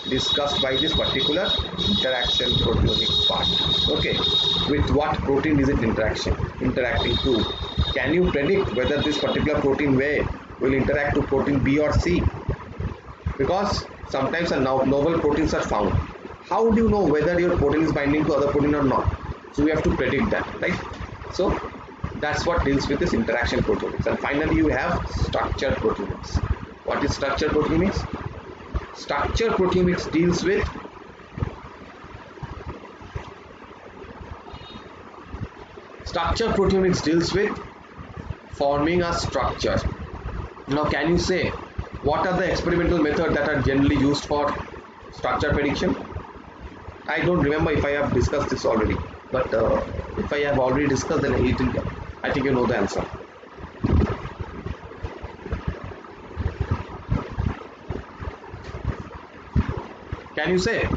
discussed by this particular interaction proteomics part. Okay, with what protein is it interacting to? Can you predict whether this particular protein A will interact to protein B or C? Because sometimes novel proteins are found. How do you know whether your protein is binding to other protein or not? So we have to predict that, right? So that's what deals with this interaction proteomics. And finally you have structured proteomics. What is structured proteomics? Structured proteomics deals with forming a structure. Now can you say what are the experimental methods that are generally used for structure prediction? I don't remember if I have discussed this already, but if I have already discussed, then I think you know the answer. Can you say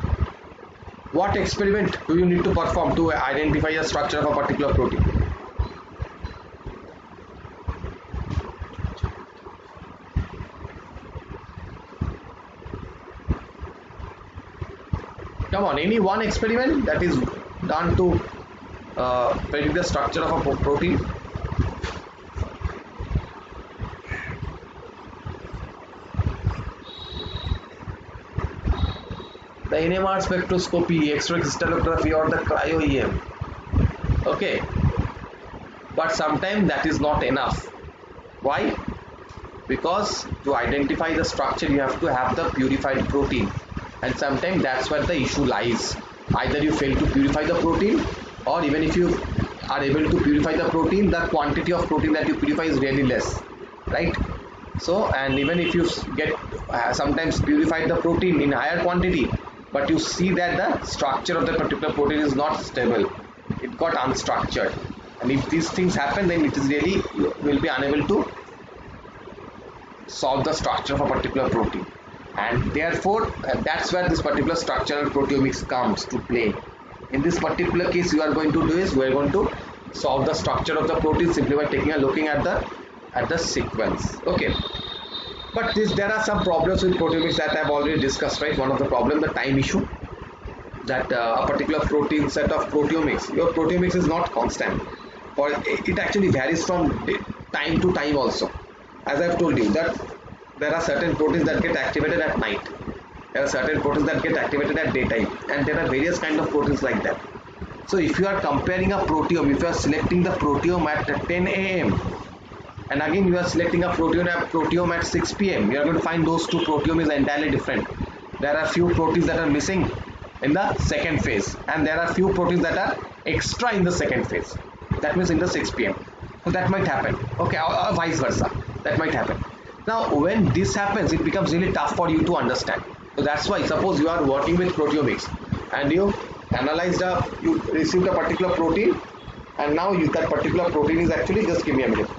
what experiment do you need to perform to identify the structure of a particular protein? Come on, any one experiment that is done to predict the structure of a protein? The NMR spectroscopy, X-ray crystallography, or the cryo-EM. Okay, but sometimes that is not enough. Why? Because to identify the structure you have to have the purified protein, and sometimes that's where the issue lies. Either you fail to purify the protein, or even if you are able to purify the protein, the quantity of protein that you purify is really less, right? So, and even if you get sometimes purified the protein in higher quantity, but you see that the structure of the particular protein is not stable, it got unstructured, and if these things happen, then it is really, you will be unable to solve the structure of a particular protein, and therefore that's where this particular structural proteomics comes to play. In this particular case, you are going to do is we are going to solve the structure of the protein simply by taking a looking at the sequence. Okay, but there are some problems with proteomics that I have already discussed, right? One of the problem, the time issue, that a particular protein set of proteomics, your proteomics is not constant, or it actually varies from time to time also. As I've told you that there are certain proteins that get activated at night, there are certain proteins that get activated at daytime, and there are various kind of proteins like that. So if you are comparing a proteome, if you are selecting the proteome at 10 a.m. and again you are selecting a proteome at 6 p.m., you are going to find those two proteomes entirely different. There are few proteins that are missing in the second phase, and there are few proteins that are extra in the second phase, that means in the 6 p.m. So that might happen, okay, or vice versa, that might happen. Now when this happens, it becomes really tough for you to understand. So that's why, suppose you are working with proteomics and you analyzed you received a particular protein, and now that particular protein is actually, just give me a minute.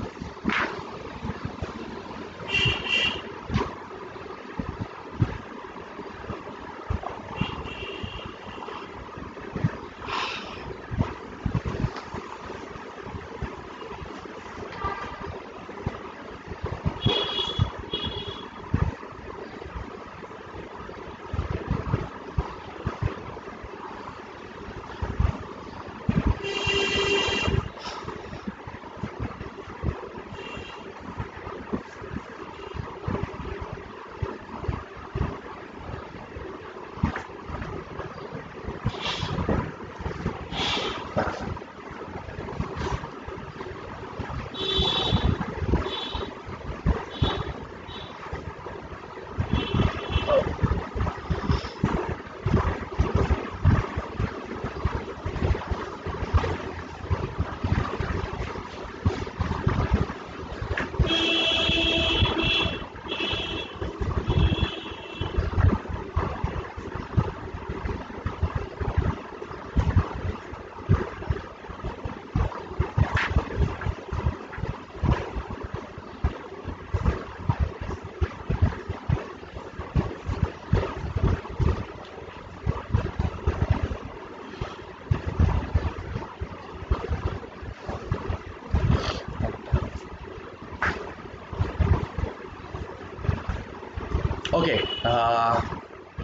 Okay,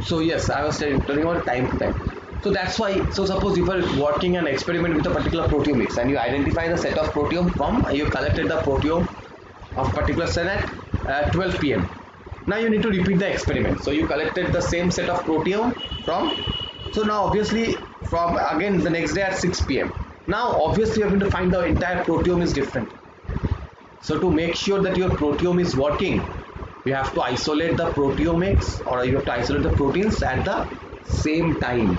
so yes, I was telling about time to time. So that's why, so suppose you were working an experiment with a particular proteomics and you identify the set of proteome from, you collected the proteome of particular cell at 12 p.m. Now you need to repeat the experiment. So you collected the same set of proteome from, so now obviously from again the next day at 6 p.m. Now obviously you're going to find the entire proteome is different. So to make sure that your proteome is working, you have to isolate the proteomics, or you have to isolate the proteins at the same time.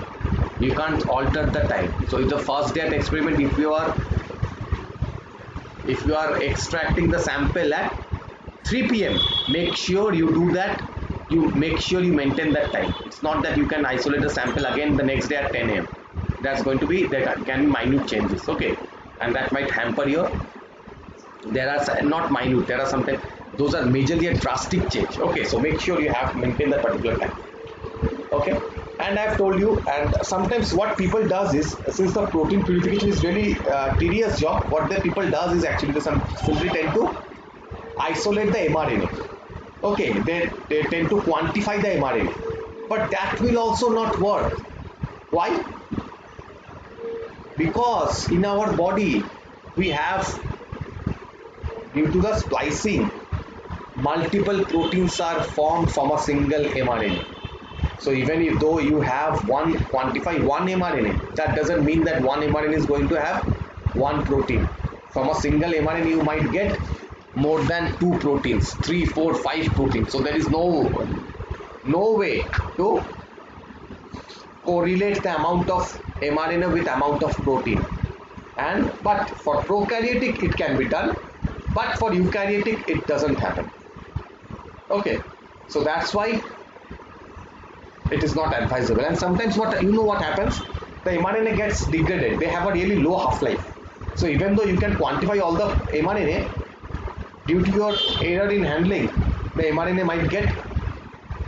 You can't alter the time. So if the first day at experiment, if you are extracting the sample at 3 p.m., make sure you do that. You make sure you maintain that time. It's not that you can isolate the sample again the next day at 10 a.m. That's going to be, there can be minute changes, okay, and that might hamper your, there are not minute, there are sometimes those are majorly a drastic change. Okay, so make sure you have maintained that particular time. Okay, and I've told you, and sometimes what people does is, since the protein purification is really tedious job, what the people does is actually they simply tend to isolate the mRNA. Okay, they tend to quantify the mRNA, but that will also not work. Why? Because in our body we have, due to the splicing, multiple proteins are formed from a single mRNA. So even if though you have quantify one mRNA, that doesn't mean that one mRNA is going to have one protein. From a single mRNA you might get more than 2 proteins, 3, 4, 5 proteins. So there is no way to correlate the amount of mRNA with amount of protein. But for prokaryotic it can be done, but for eukaryotic it doesn't happen. Okay, so that's why it is not advisable. And sometimes what happens, the mRNA gets degraded, they have a really low half-life. So even though you can quantify all the mRNA, due to your error in handling, the mRNA might get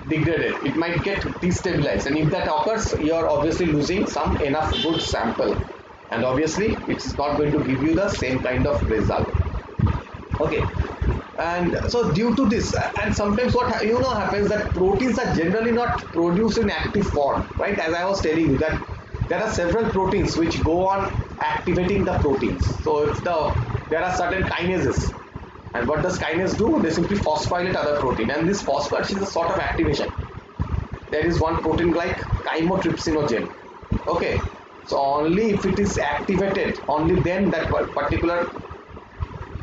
degraded, it might get destabilized, and if that occurs, you are obviously losing some enough good sample, and obviously it's not going to give you the same kind of result. Okay, and so due to this, and sometimes what happens, that proteins are generally not produced in active form, right? As I was telling you, that there are several proteins which go on activating the proteins. So if there are certain kinases, and what does kinase do? They simply phosphorylate other protein, and this phosphorylation is a sort of activation. There is one protein like chymotrypsinogen. Okay, so only if it is activated, only then that particular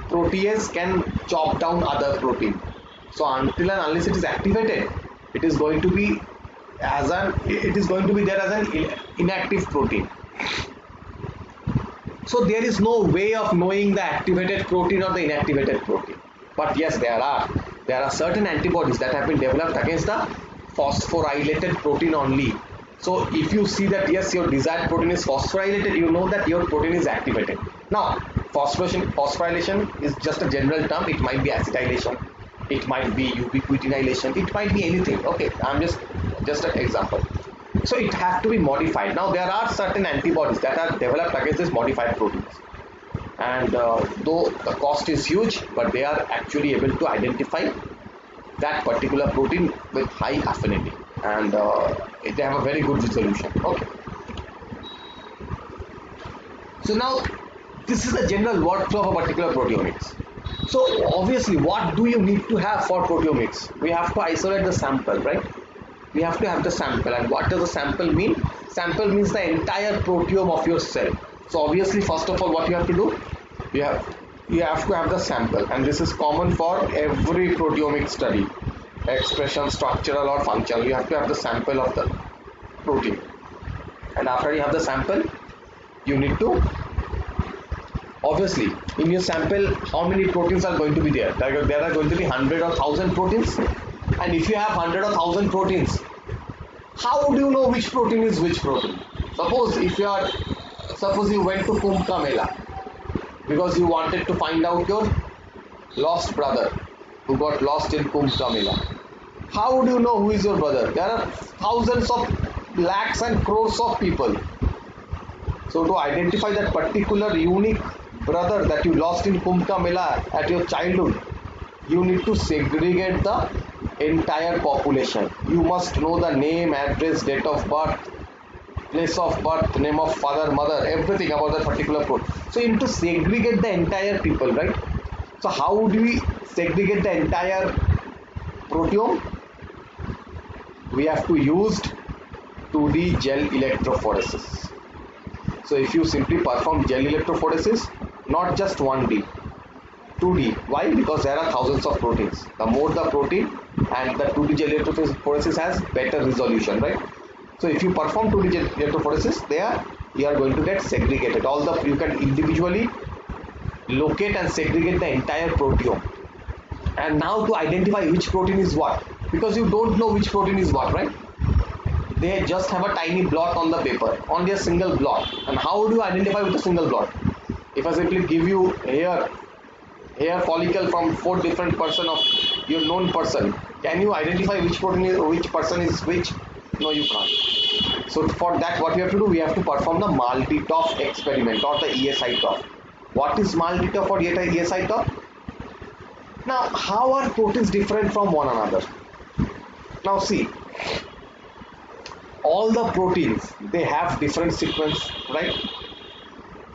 protease can chop down other protein. So until and unless it is activated, it is going to be there as an inactive protein. So there is no way of knowing the activated protein or the inactivated protein. But yes, there are certain antibodies that have been developed against the phosphorylated protein only. So if you see that yes, your desired protein is phosphorylated, you know that your protein is activated. Now, phosphorylation is just a general term. It might be acetylation, it might be ubiquitinylation, it might be anything. Okay, I'm just an example. So it has to be modified. Now there are certain antibodies that are developed against these modified proteins, and though the cost is huge, but they are actually able to identify that particular protein with high affinity, and they have a very good resolution. Okay, so now this is the general workflow of a particular proteomics. So obviously, what do you need to have for proteomics? We have to isolate the sample, right? We have to have the sample. And what does the sample mean? Sample means the entire proteome of your cell. So obviously, first of all, what you have to do, you have to have the sample, and this is common for every proteomic study, expression, structural or functional. You have to have the sample of the protein, and after you have the sample, you need to, obviously, in your sample, how many proteins are going to be there? There are going to be 100 or 1000 proteins. And if you have 100 or 1000 proteins, how do you know which protein is which protein? Suppose you went to Kumbh Mela because you wanted to find out your lost brother who got lost in Kumbh Mela. How do you know who is your brother? There are thousands of lakhs and crores of people. So to identify that particular unique brother that you lost in Kumbh Mela at your childhood, you need to segregate the entire population. You must know the name, address, date of birth, place of birth, name of father, mother, everything about that particular protein. So you need to segregate the entire people, right? So how do we segregate the entire proteome? We have to use 2D gel electrophoresis. So if you simply perform gel electrophoresis, not just 1D, 2D. Why? Because there are thousands of proteins. The more the protein, and the 2D gel electrophoresis has better resolution, right? So if you perform 2D gel electrophoresis, there you are going to get segregated. You can individually locate and segregate the entire proteome. And now to identify which protein is what, because you don't know which protein is what, right? They just have a tiny blot on the paper, only a single blot. And how do you identify with a single blot? If I simply give you hair follicle from 4 different person of your known person, can you identify which person is which? No, you can't. So for that, what we have to do, we have to perform the Malte-Topf experiment or the ESI-Topf. What is Malte-Topf or ESI-Topf? Now, how are proteins different from one another? Now see, all the proteins, they have different sequence, right?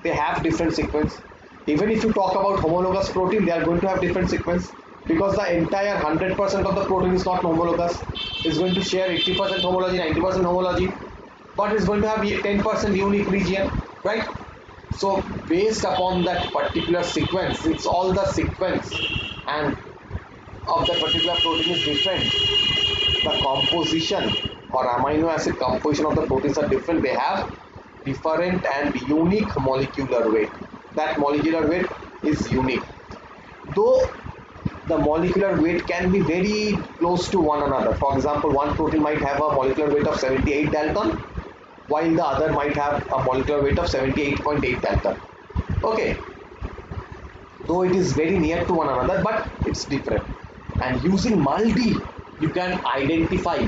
They have different sequence. Even if you talk about homologous protein, they are going to have different sequence, because the entire 100% of the protein is not homologous. It's going to share 80% homology, 90% homology, but it's going to have 10% unique region, right? So based upon that particular sequence, since all the sequence and of that particular protein is different, the composition or amino acid composition of the proteins are different. They have different and unique molecular weight. That molecular weight is unique. Though the molecular weight can be very close to one another. For example, one protein might have a molecular weight of 78 Dalton, while the other might have a molecular weight of 78.8 Dalton. Okay, though it is very near to one another, but it's different. And using MALDI, you can identify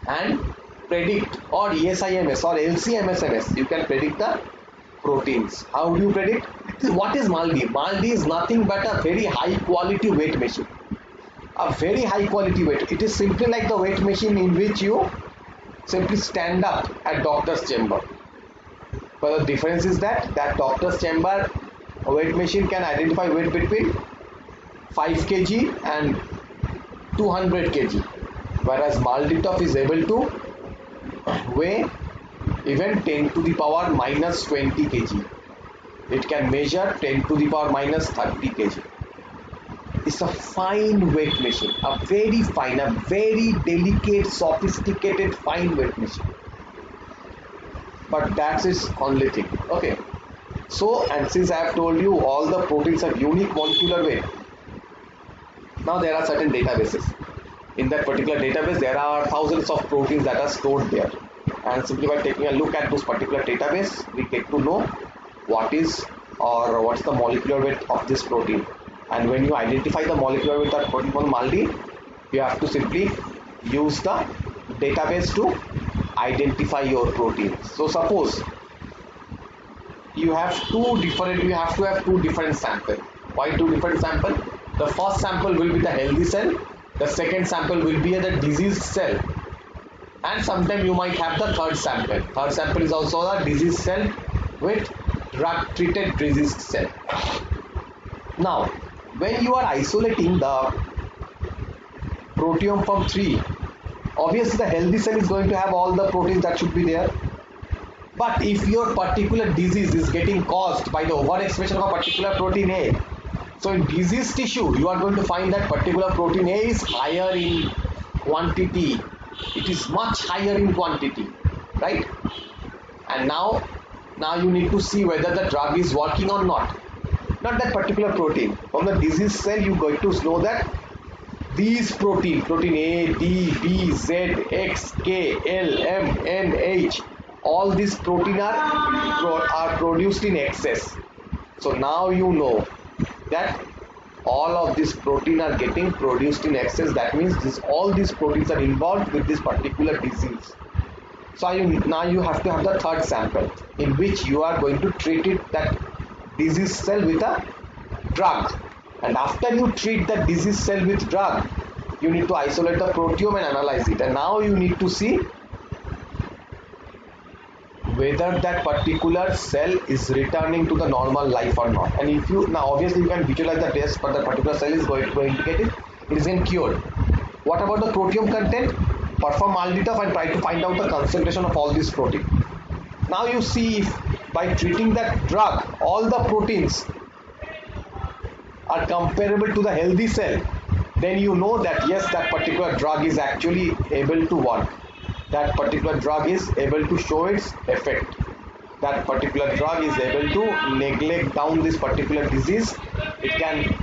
and predict, or ESIMS or LCMSMS, you can predict the proteins. How do you predict? What is MALDI? MALDI is nothing but a very high quality weight machine. A very high quality weight. It is simply like the weight machine in which you simply stand up at doctor's chamber. But the difference is that doctor's chamber weight machine can identify weight between 5 kg and 200 kg, whereas MALDI-TOF is able to weigh even 10 to the power minus 20 kg. It can measure 10 to the power minus 30 kg. It's a fine weight machine, a very fine, a very delicate, sophisticated, fine weight machine. But that's its only thing. Okay. So, and since I have told you all the proteins have unique molecular weight, now there are certain databases. In that particular database, there are thousands of proteins that are stored there. And simply by taking a look at those particular database, we get to know what is or what's the molecular weight of this protein. And when you identify the molecular weight of protein from MALDI, you have to simply use the database to identify your protein. So suppose you have to have two different samples. Why two different samples? The first sample will be the healthy cell, the second sample will be the diseased cell, and sometimes you might have the third sample. Third sample is also the diseased cell with drug treated diseased cell. Now, when you are isolating the proteome from 3, obviously the healthy cell is going to have all the proteins that should be there. But if your particular disease is getting caused by the overexpression of a particular protein A, so in diseased tissue, you are going to find that particular protein A is higher in quantity. It is much higher in quantity, right? And now you need to see whether the drug is working or not. Not that particular protein. From the diseased cell, you going to know that these protein A, D, B, Z, X, K, L, M, N, H, all these protein are produced in excess. So now you know that all of these protein are getting produced in excess. That means all these proteins are involved with this particular disease. So now you have to have the third sample in which you are going to treat that disease cell with a drug. And after you treat the disease cell with drug, you need to isolate the proteome and analyze it. And now you need to see whether that particular cell is returning to the normal life or not. And if you, now obviously you can visualize the test, but the particular cell is going to get it is then cured. What about the proteome content? Perform MALDI-TOF and try to find out the concentration of all these protein. Now you see if by treating that drug, all the proteins are comparable to the healthy cell, then you know that yes, that particular drug is actually able to work. That particular drug is able to show its effect. That particular drug is able to neglect down this particular disease. It can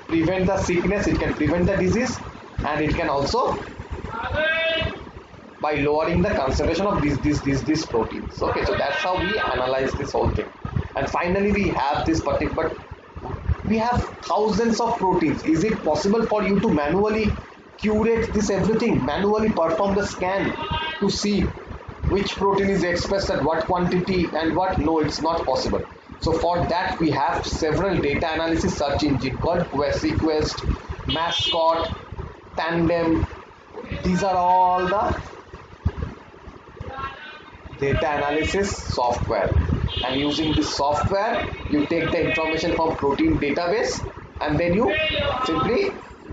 prevent the sickness, it can prevent the disease, and it can also by lowering the concentration of these proteins. Okay, so that's how we analyze this whole thing. And finally we have this particular, but we have thousands of proteins. Is it possible for you to manually curate this everything, manually perform the scan to see which protein is expressed at what quantity and what? No, it's not possible. So for that we have several data analysis search engine called Sequest, Mascot, Tandem. These are all the data analysis software, and using this software you take the information from protein database and then you simply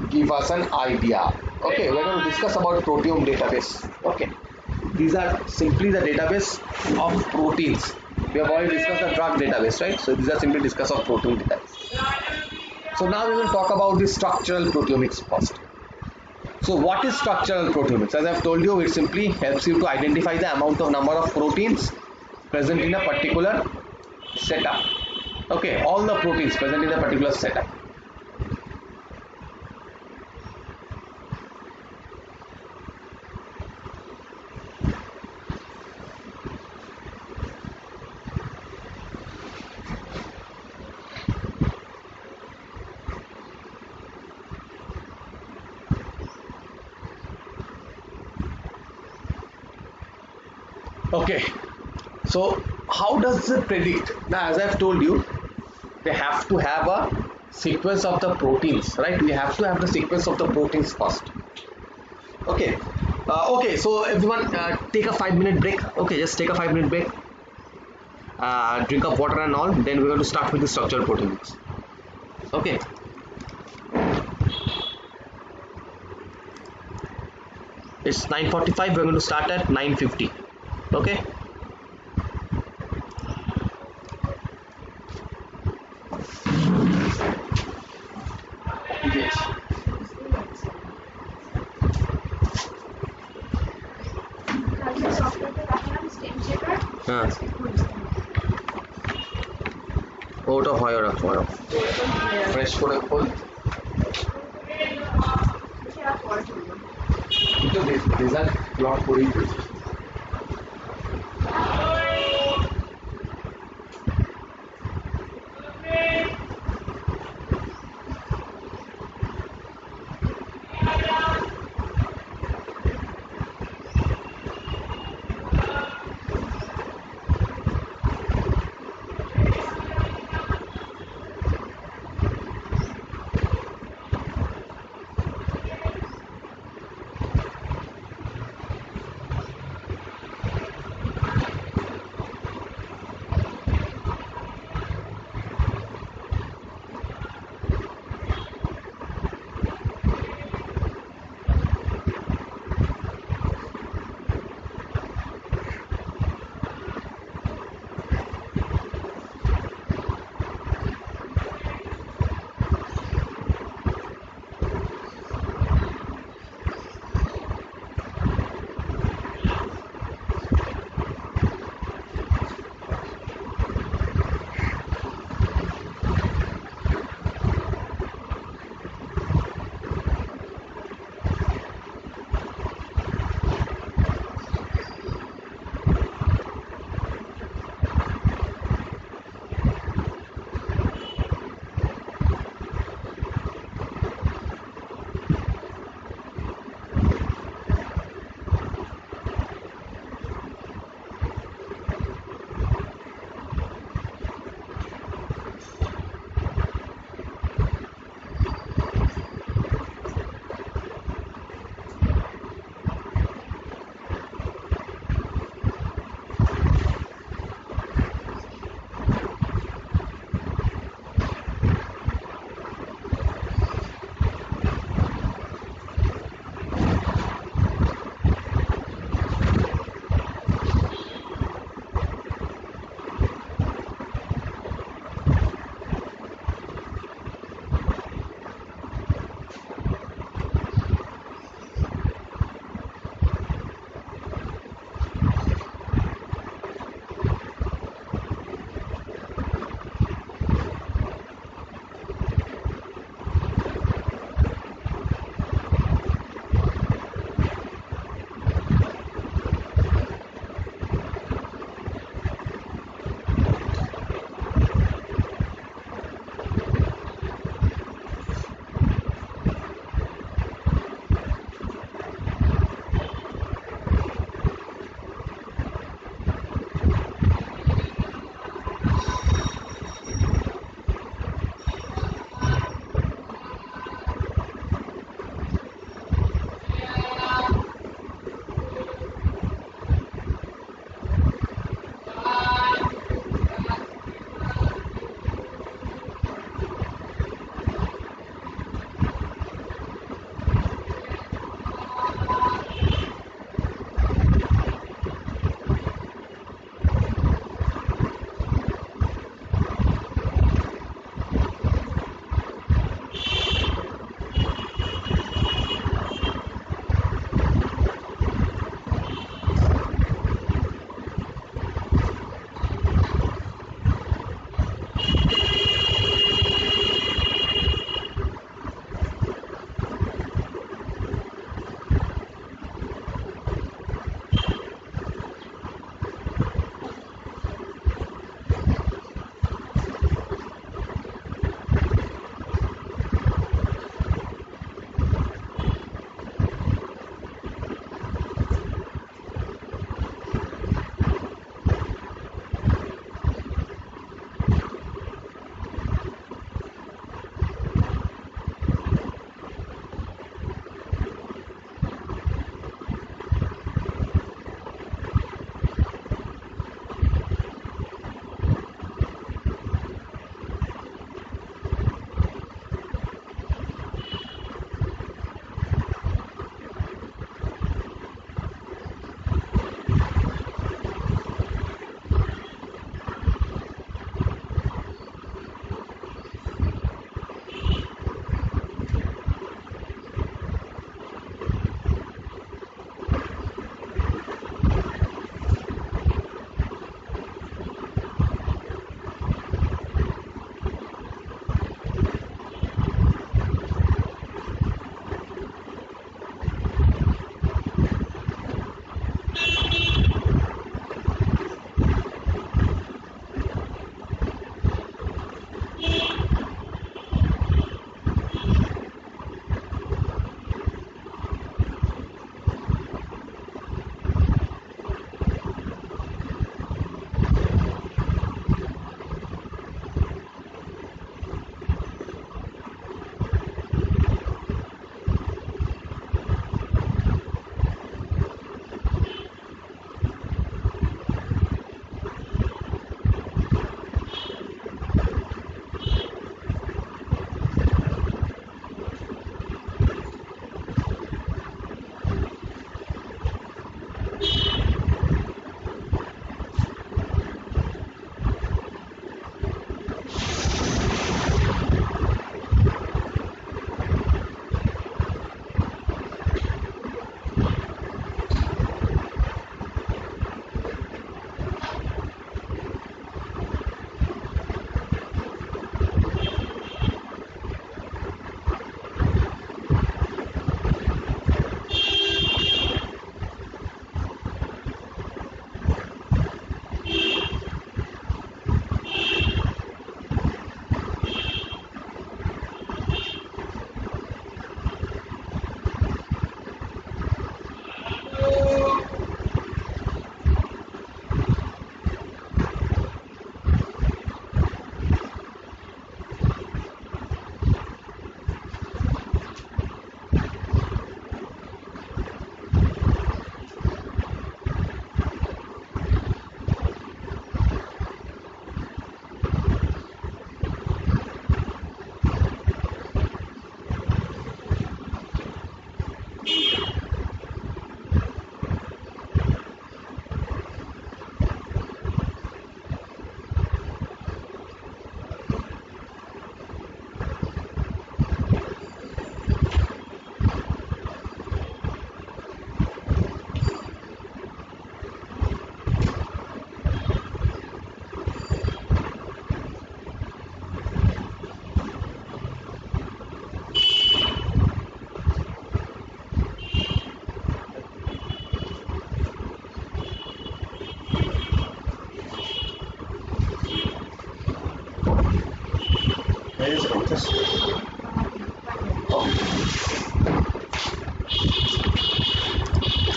give us an idea. Okay, we're going to discuss about proteome database. Okay, these are simply the database of proteins. We have already discussed the drug database, right? So these are simply discuss of protein database. So now we will talk about the structural proteomics first. So what is structural proteomics? As I have told you, it simply helps you to identify the number of proteins present in a particular setup. Okay, all the proteins present in a particular setup. Okay, so how does it predict? Now, as I've told you, they have to have a sequence of the proteins, right? We have to have the sequence of the proteins first. Okay. Okay, so everyone take a 5 minute break. Okay, just take a 5 minute break. Drink up water and all. Then we're going to start with the structural proteins. Okay. It's 9:45. We're going to start at 9:50. Okay. Yes. ওটা হয় ওরকম fresh করে খোল কিন্তু result plot করেই দিয়েছে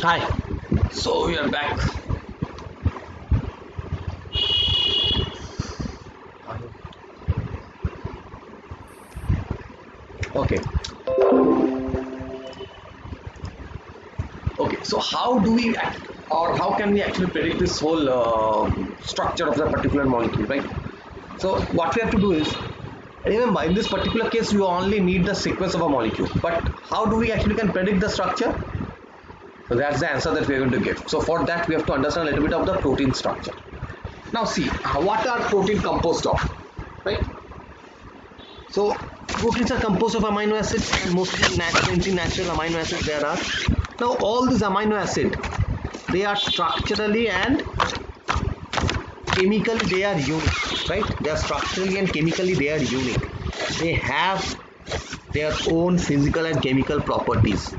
Hi, so we are back. Okay. Okay, so how do we or how can we actually predict this whole structure of the particular molecule, right? So what we have to do is, remember in this particular case you only need the sequence of a molecule, but how do we actually can predict the structure? So that's the answer that we are going to give. So for that we have to understand a little bit of the protein structure. Now see, what are protein composed of, right? So proteins are composed of amino acids, and mostly natural amino acids there are. Now all these amino acids, they are structurally and chemically they are unique, right? They are structurally and chemically they are unique. They have their own physical and chemical properties.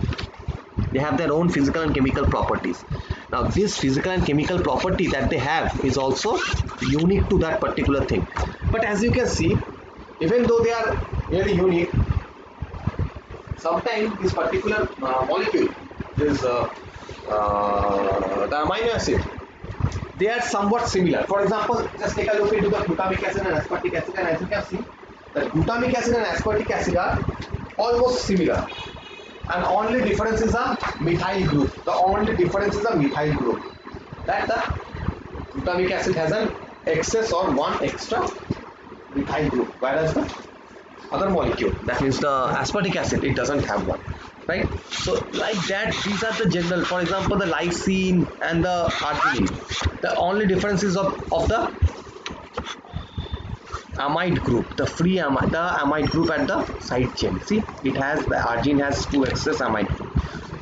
They have their own physical and chemical properties. Now this physical and chemical property that they have is also unique to that particular thing. But as you can see, even though they are very unique, sometimes this particular molecule, this the amino acid, they are somewhat similar. For example, just take a look into the glutamic acid and aspartic acid, and as you can see, the glutamic acid and aspartic acid are almost similar, and only difference is a methyl group. The only difference is a methyl group, that the glutamic acid has an excess or one extra methyl group, whereas the other molecule, that means the aspartic acid, it doesn't have one, right? So like that, these are the general. For example, the lysine and the arginine, the only difference is of the amide group, the free amide, the amide group at the side chain. See, it has, the arginine has two excess amide group,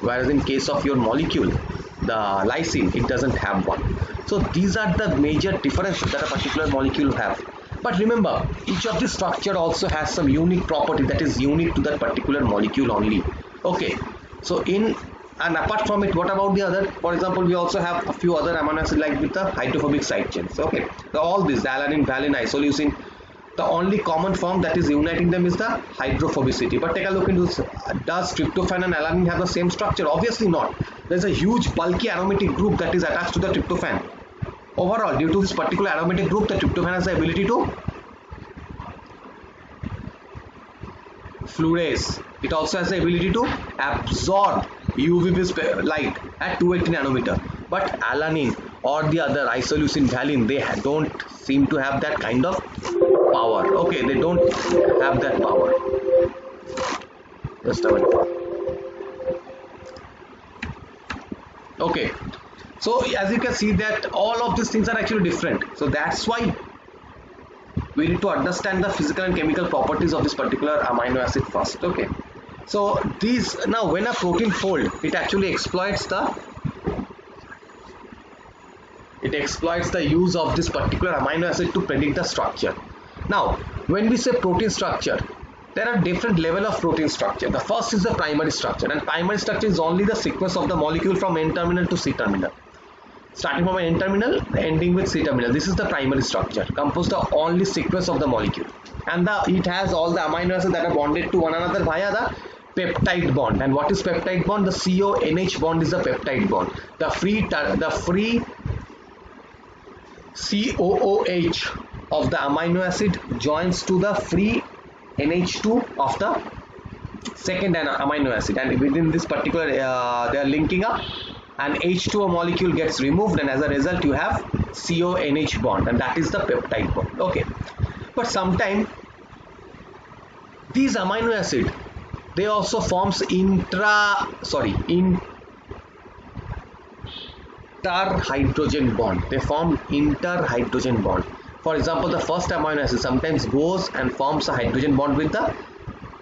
whereas in case of your molecule, the lysine, it doesn't have one. So these are the major differences that a particular molecule have. But remember, each of the structure also has some unique property that is unique to that particular molecule only. Okay, so and apart from it, what about the other? For example, we also have a few other amino acids like with the hydrophobic side chains. Okay, so all these, the alanine, valine, isoleucine, the only common form that is uniting them is the hydrophobicity. But take a look into this. Does tryptophan and alanine have the same structure? Obviously not. There is a huge bulky aromatic group that is attached to the tryptophan. Overall, due to this particular aromatic group, the tryptophan has the ability to fluorase. It also has the ability to absorb UV light at 280 nanometer. But alanine or the other isoleucine, valine, they don't seem to have that kind of power. Okay, they don't have that power. Just a minute. Okay. So as you can see that all of these things are actually different. So that's why we need to understand the physical and chemical properties of this particular amino acid first. Okay. So these, now when a protein fold, it actually exploits the use of this particular amino acid to predict the structure. Now when we say protein structure, there are different level of protein structure. The first is the primary structure, and primary structure is only the sequence of the molecule from N terminal to C terminal. Starting from an N terminal, ending with C terminal. This is the primary structure, composed of only sequence of the molecule, and it has all the amino acids that are bonded to one another via the peptide bond. And what is peptide bond? The CONH bond is the peptide bond. The free COOH of the amino acid joins to the free NH2 of the second amino acid, and within this particular they are linking up, and H2O molecule gets removed, and as a result you have CONH bond, and that is the peptide bond. Okay, but sometimes these amino acid, they also forms inter-hydrogen bond. They form inter-hydrogen bond. For example, the first amino acid sometimes goes and forms a hydrogen bond with the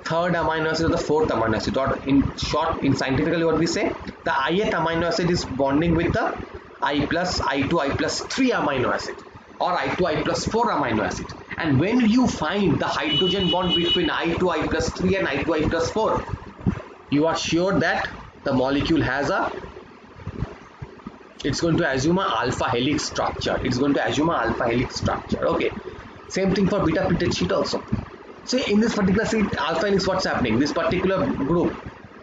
third amino acid or the fourth amino acid, or in short, in scientifically what we say, the ith amino acid is bonding with the I plus, I2, I plus 3 amino acid, or I2, I plus 4 amino acid. And when you find the hydrogen bond between I2, I plus 3 and I2, I plus 4, you are sure that the molecule has it's going to assume a alpha helix structure. It's going to assume a alpha helix structure. Okay. Same thing for beta pitted sheet also. So in this particular sheet, alpha helix, what's happening? This particular group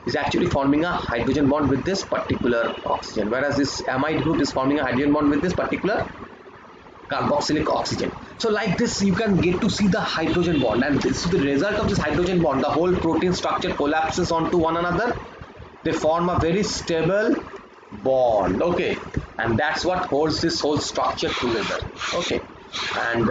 is actually forming a hydrogen bond with this particular oxygen, whereas this amide group is forming a hydrogen bond with this particular carboxylic oxygen. So like this, you can get to see the hydrogen bond, and this is the result of this hydrogen bond. The whole protein structure collapses onto one another. They form a very stable bond. Okay, and that's what holds this whole structure together. Okay, and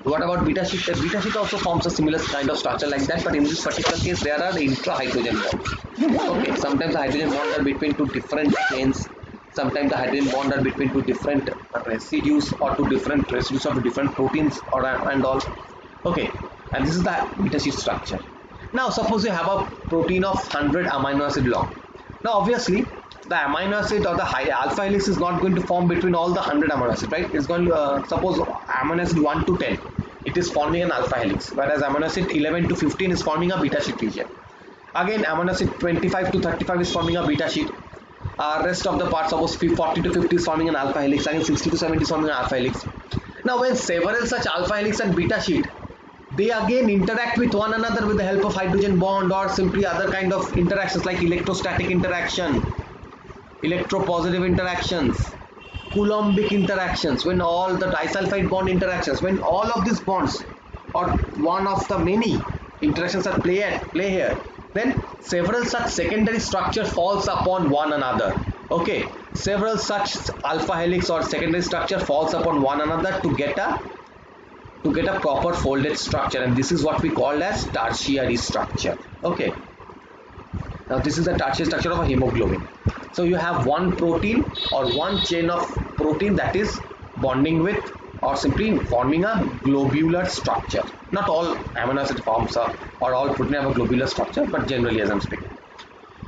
what about beta sheet? The beta sheet also forms a similar kind of structure like that, but in this particular case, there are the intra-hydrogen bonds. Okay, sometimes the hydrogen bonds are between two different chains. Sometimes the hydrogen bonds are between two different residues, or two different residues of different proteins, or and all. Okay, and this is the beta sheet structure. Now, suppose you have a protein of 100 amino acid long. Now, obviously, the amino acid or the alpha helix is not going to form between all the 100 amino acid, right? It's going to suppose amino acid 1 to 10, it is forming an alpha helix, whereas amino acid 11 to 15 is forming a beta sheet region. Again, amino acid 25 to 35 is forming a beta sheet. Rest of the parts, suppose 40 to 50 is forming an alpha helix. Again, 60 to 70 is forming an alpha helix. Now, when several such alpha helix and beta sheet, they again interact with one another with the help of hydrogen bond, or simply other kind of interactions like electrostatic interaction, electropositive interactions, Coulombic interactions, when all the disulfide bond interactions, when all of these bonds or one of the many interactions are play here, then several such secondary structure falls upon one another. Okay, several such alpha helix or secondary structure falls upon one another to get a proper folded structure, and this is what we call as tertiary structure. Okay, now this is the tertiary structure of a hemoglobin. So you have one protein or one chain of protein that is bonding with or simply forming a globular structure. Not all amino acid forms or all protein have a globular structure, but generally, as I'm speaking.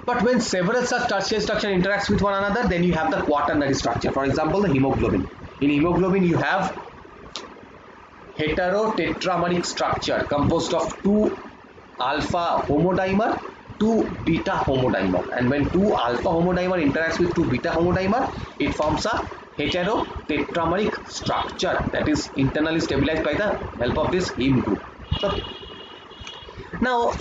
But when several such tertiary structure interacts with one another, then you have the quaternary structure. For example, the hemoglobin. In hemoglobin, you have heterotetrameric structure composed of 2 alpha homodimer, 2 beta homodimer, and when 2 alpha homodimer interacts with 2 beta homodimer, it forms a heterotetrameric structure that is internally stabilized by the help of this heme group. Okay. Now,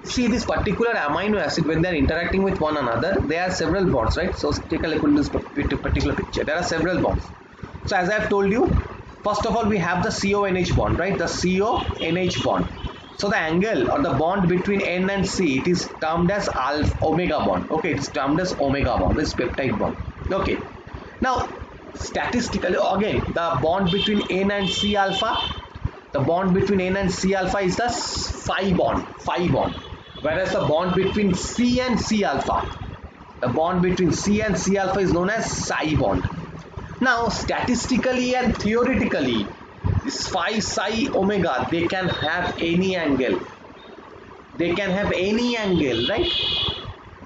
see this particular amino acid, when they are interacting with one another, there are several bonds, right? So take a look at this particular picture. There are several bonds. So as I have told you, first of all, we have the CONH bond, right? The CONH bond. So the angle or the bond between N and C, it is termed as omega bond. Okay, it's termed as omega bond, this peptide bond. Okay. Now, statistically, again, the bond between N and C alpha, the bond between N and C alpha is the phi bond, whereas the bond between C and C alpha, the bond between C and C alpha is known as psi bond. Now, statistically and theoretically, this phi, psi, omega, they can have any angle. They can have any angle, right?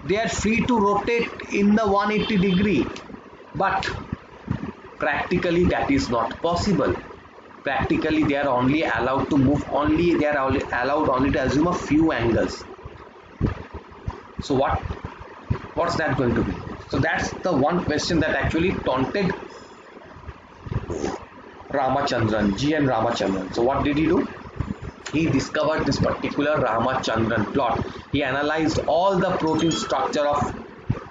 They are free to rotate in the 180 degree, but practically that is not possible. Practically, they are only allowed to move they are allowed only to assume a few angles. So what's that going to be? So that's the one question that actually taunted Ramachandran, G.N. Ramachandran. So what did he do? He discovered this particular Ramachandran plot. He analyzed all the protein structure of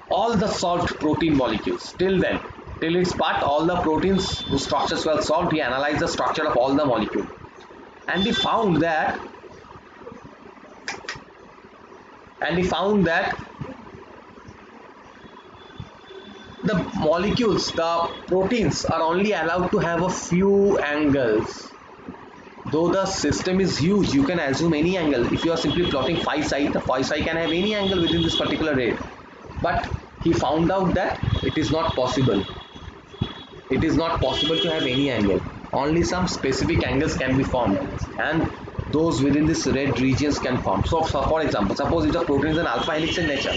all the solved protein molecules. Till its part, all the proteins whose structures were solved, he analyzed the structure of all the molecules. And he found that the molecules, the proteins are only allowed to have a few angles. though the system is huge, you can assume any angle. If you are simply plotting phi psi, the phi psi can have any angle within this particular rate. But he found out that it is not possible. It is not possible to have any angle. Only some specific angles can be formed, and those within this red regions can form. So for example, suppose if the protein is an alpha helix in nature,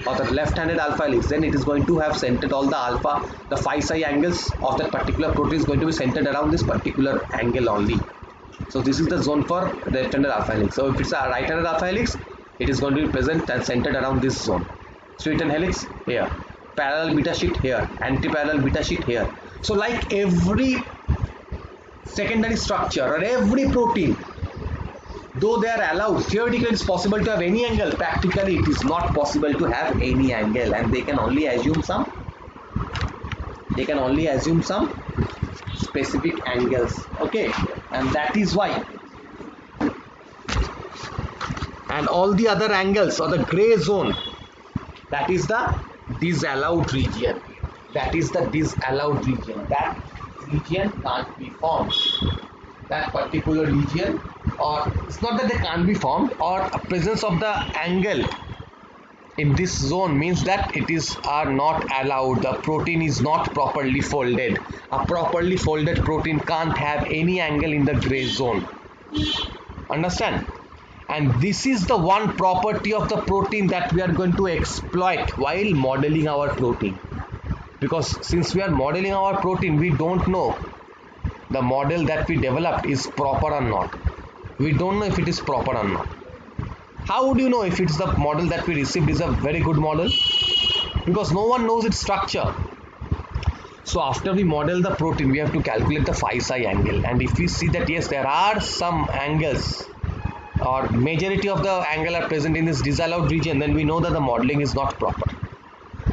or the left-handed alpha helix, then it is going to have centered all the alpha, the phi psi angles of that particular protein is going to be centered around this particular angle only. So this is the zone for left-handed alpha helix. So if it's a right-handed alpha helix, it is going to be present and centered around this zone. Sweetened helix here, parallel beta sheet here, anti-parallel beta sheet here. So like every secondary structure or every protein, though they are allowed, theoretically it's possible to have any angle, practically it is not possible to have any angle, and they can only assume some specific angles. Okay, and that is why, and all the other angles or the gray zone, that is the disallowed region. That region can't be formed. That particular region, or it's not that they can't be formed, or a presence of the angle in this zone means that it is not allowed. The protein is not properly folded. A properly folded protein can't have any angle in the gray zone. Understand? And this is the one property of the protein that we are going to exploit while modeling our protein. Because since we are modeling our protein, we don't know the model that we developed is proper or not. We don't know if it is proper or not. How would you know if it's the model that we received is a very good model? Because no one knows its structure. So after we model the protein, we have to calculate the phi psi angle. And if we see that yes, there are some angles, or majority of the angle are present in this disallowed region, then we know that the modeling is not proper.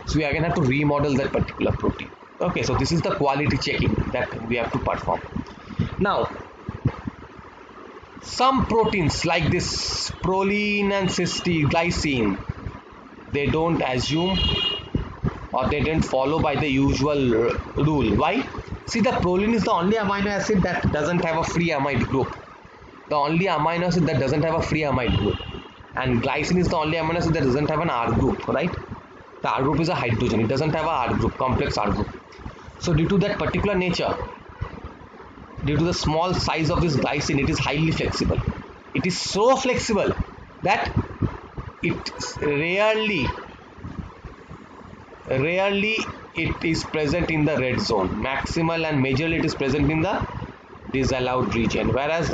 So we again have to remodel that particular protein. Okay, so this is the quality checking that we have to perform. Now, some proteins like this proline and cysteine, glycine, they don't assume, or they didn't follow by the usual rule. Why? See, the proline is the only amino acid that doesn't have a free amide group. The only amino acid that doesn't have a free amide group. And glycine is the only amino acid that doesn't have an R group, right? The R group is a hydrogen. It doesn't have a R group, complex R group. So due to that particular nature, due to the small size of this glycine, it is highly flexible. It is so flexible that it rarely it is present in the red zone. Maximal and majorly it is present in the disallowed region. Whereas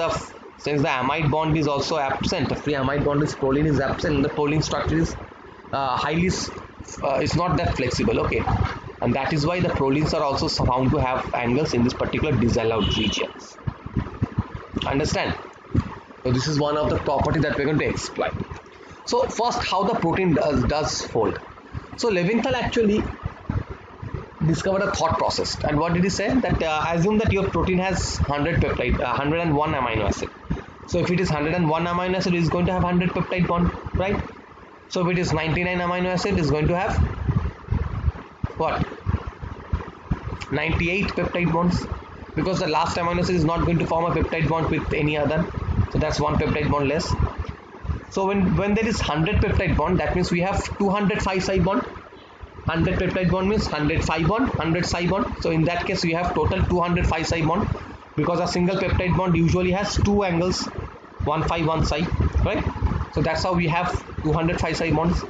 since the amide bond is also absent, the free amide bond is proline is absent, and the proline structure is it's not that flexible. Okay, and that is why the prolines are also found to have angles in this particular disallowed regions. Understand? So this is one of the property that we're going to exploit. So first, how the protein does fold. So Levinthal actually discovered a thought process, and what did he say? That assume that your protein has 101 amino acid. So if it is 101 amino acid, it is going to have 100 peptide bond, right? So if it is 99 amino acid, it is going to have what? 98 peptide bonds, because the last amino acid is not going to form a peptide bond with any other. So that's one peptide bond less. So when there is 100 peptide bond, that means we have 200 phi psi bond. 100 peptide bond means 100 phi bond, 100 psi bond. So in that case, we have total 200 phi psi bond, because a single peptide bond usually has two angles, one phi, one psi, right? So that's how we have 200 phi psi bonds.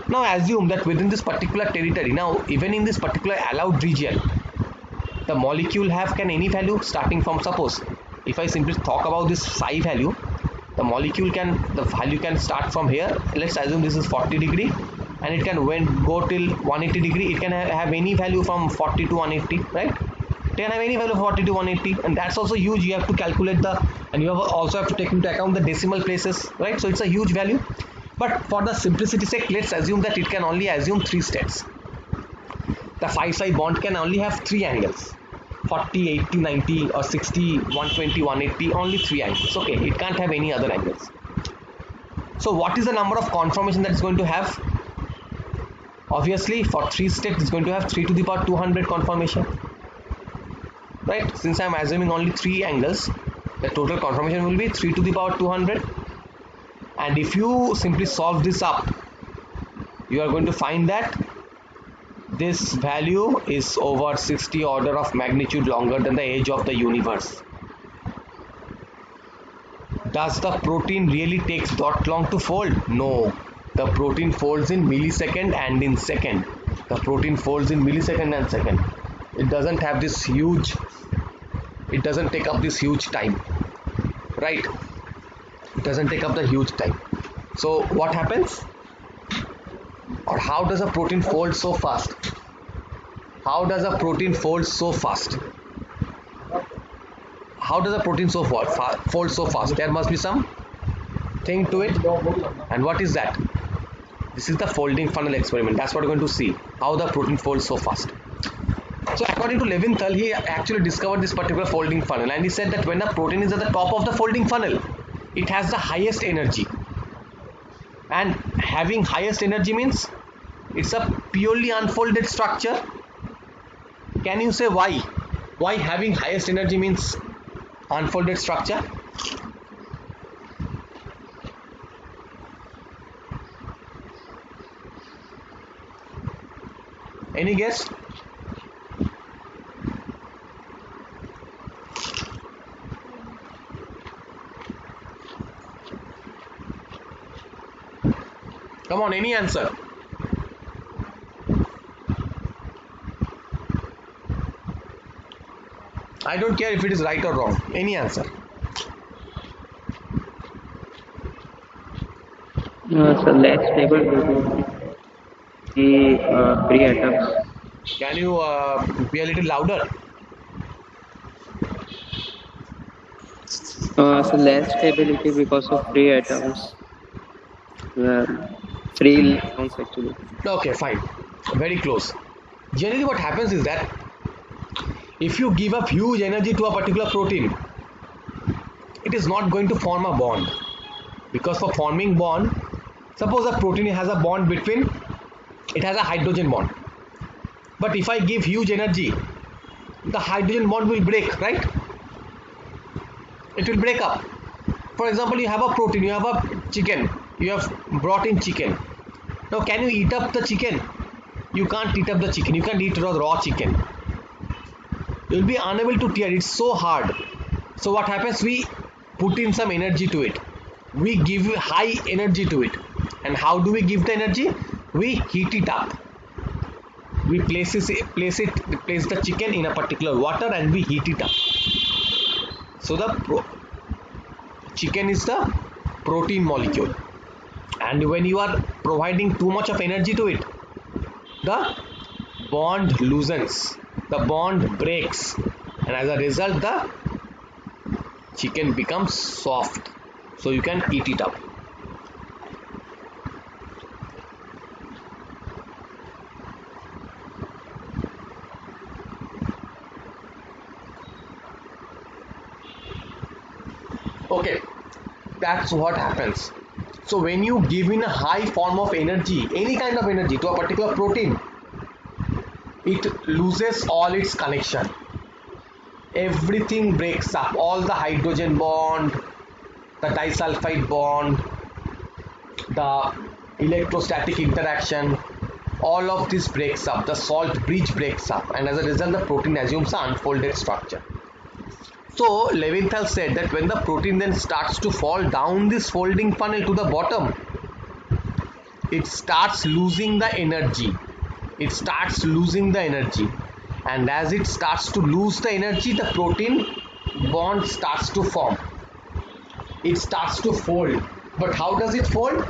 Now assume that within this particular territory, now even in this particular allowed region, the molecule can any value starting from, suppose if I simply talk about this psi value, the value can start from here. Let's assume this is 40 degree, and it can go till 180 degree. It can have any value from 40 to 180, right? It can have any value of 40 to 180, and that's also huge. You have to calculate and you also have to take into account the decimal places, right? So it's a huge value. But for the simplicity sake, let's assume that it can only assume 3 states. The phi psi bond can only have 3 angles: 40, 80, 90, or 60, 120, 180. Only 3 angles. Okay, it can't have any other angles. So what is the number of conformation that it's going to have? Obviously, for 3 states, it's going to have 3 to the power 200 conformation, right? Since I'm assuming only 3 angles, the total conformation will be 3 to the power 200. And if you simply solve this up, you are going to find that this value is over 60 order of magnitude longer than the age of the universe. Does the protein really takes that long to fold? No. The protein folds in millisecond and in second. The protein folds in millisecond and second. It doesn't have this huge, it doesn't take up this huge time, right? It doesn't take up the huge time. So what happens? Or how does a protein fold so fast? How does a protein fold so fast? How does a protein fold so fast? There must be some thing to it. And what is that? This is the folding funnel experiment. That's what we're going to see. How the protein folds so fast. So according to Levinthal, he actually discovered this particular folding funnel, and he said that when a protein is at the top of the folding funnel, it has the highest energy. And having highest energy means it's a purely unfolded structure. Can you say why? Why having highest energy means unfolded structure? Any guess? Come on, any answer? I don't care if it is right or wrong. Any answer? So less stable to the free atoms. Can you be a little louder? So less stability because of free atoms. Free electrons actually. Okay, fine. Very close. Generally what happens is that if you give up huge energy to a particular protein, it is not going to form a bond. Because for forming bond, suppose a protein has a bond between, it has a hydrogen bond. But if I give huge energy, the hydrogen bond will break, right? It will break up. For example, you have a protein, you have a chicken, you have brought in chicken. Now can you eat up the chicken? You can't eat up the chicken, you can't eat raw chicken. You will be unable to tear, it's so hard. So what happens, we put in some energy to it. We give high energy to it. And how do we give the energy? We heat it up. We place the chicken in a particular water and we heat it up. So the chicken is the protein molecule. And when you are providing too much of energy to it, the bond loosens, the bond breaks, and as a result the chicken becomes soft, so you can eat it up. Okay, that's what happens. So when you give in a high form of energy, any kind of energy to a particular protein, it loses all its connection. Everything breaks up, all the hydrogen bond, the disulfide bond, the electrostatic interaction, all of this breaks up, the salt bridge breaks up, and as a result the protein assumes an unfolded structure. So Levinthal said that when the protein then starts to fall down this folding funnel to the bottom, it starts losing the energy. It starts losing the energy, and as it starts to lose the energy, the protein bond starts to form. It starts to fold. But how does it fold?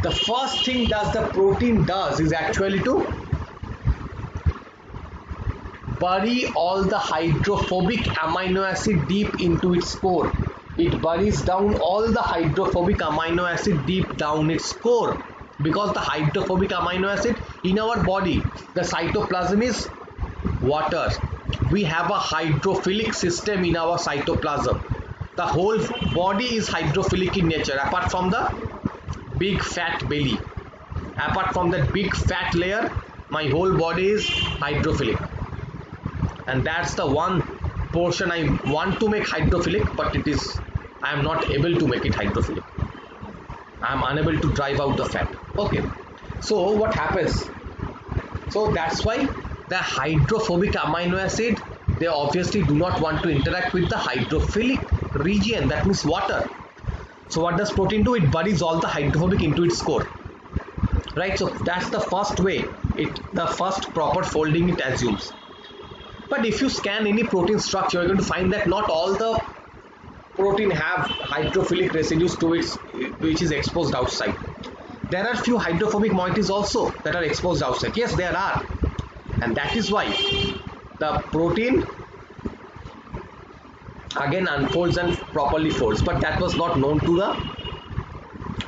The first thing that the protein does is actually to bury all the hydrophobic amino acid deep into its core. It buries down all the hydrophobic amino acid deep down its core, because the hydrophobic amino acid in our body, the cytoplasm is water. We have a hydrophilic system in our cytoplasm. The whole body is hydrophilic in nature, apart from the big fat belly. Apart from that big fat layer, my whole body is hydrophilic. And that's the one portion I want to make hydrophilic, but I am not able to make it hydrophilic. I am unable to drive out the fat. Okay, so what happens? So that's why the hydrophobic amino acid, they obviously do not want to interact with the hydrophilic region, that means water. So what does protein do? It buries all the hydrophobic into its core, right? So that's the first way, the first proper folding it assumes. But if you scan any protein structure, you're going to find that not all the protein have hydrophilic residues to its, which is exposed outside. There are few hydrophobic moieties also that are exposed outside. Yes, there are, and that is why the protein again unfolds and properly folds. But that was not known to the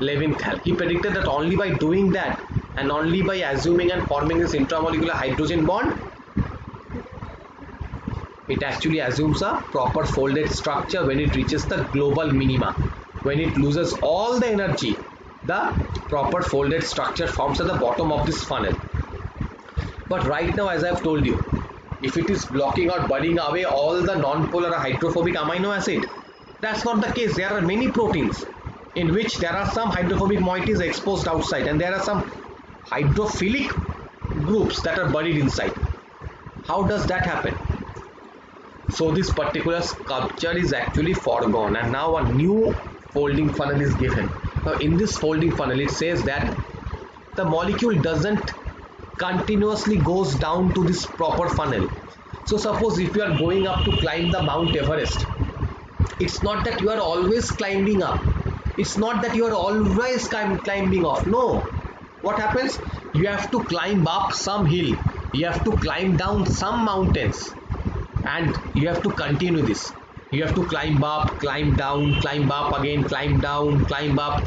Levinthal. He predicted that only by doing that and only by assuming and forming this intramolecular hydrogen bond, it actually assumes a proper folded structure when it reaches the global minima. When it loses all the energy, the proper folded structure forms at the bottom of this funnel. But right now, as I have told you, if it is blocking or burying away all the non-polar or hydrophobic amino acid, that's not the case. There are many proteins in which there are some hydrophobic moieties exposed outside, and there are some hydrophilic groups that are buried inside. How does that happen? So this particular sculpture is actually foregone, and now a new folding funnel is given. Now in this folding funnel, it says that the molecule doesn't continuously goes down to this proper funnel. So suppose if you are going up to climb the Mount Everest, it's not that you are always climbing up. It's not that you are always climbing off. No. What happens? You have to climb up some hill. You have to climb down some mountains. And you have to continue this. You have to climb up, climb down, climb up again, climb down, climb up,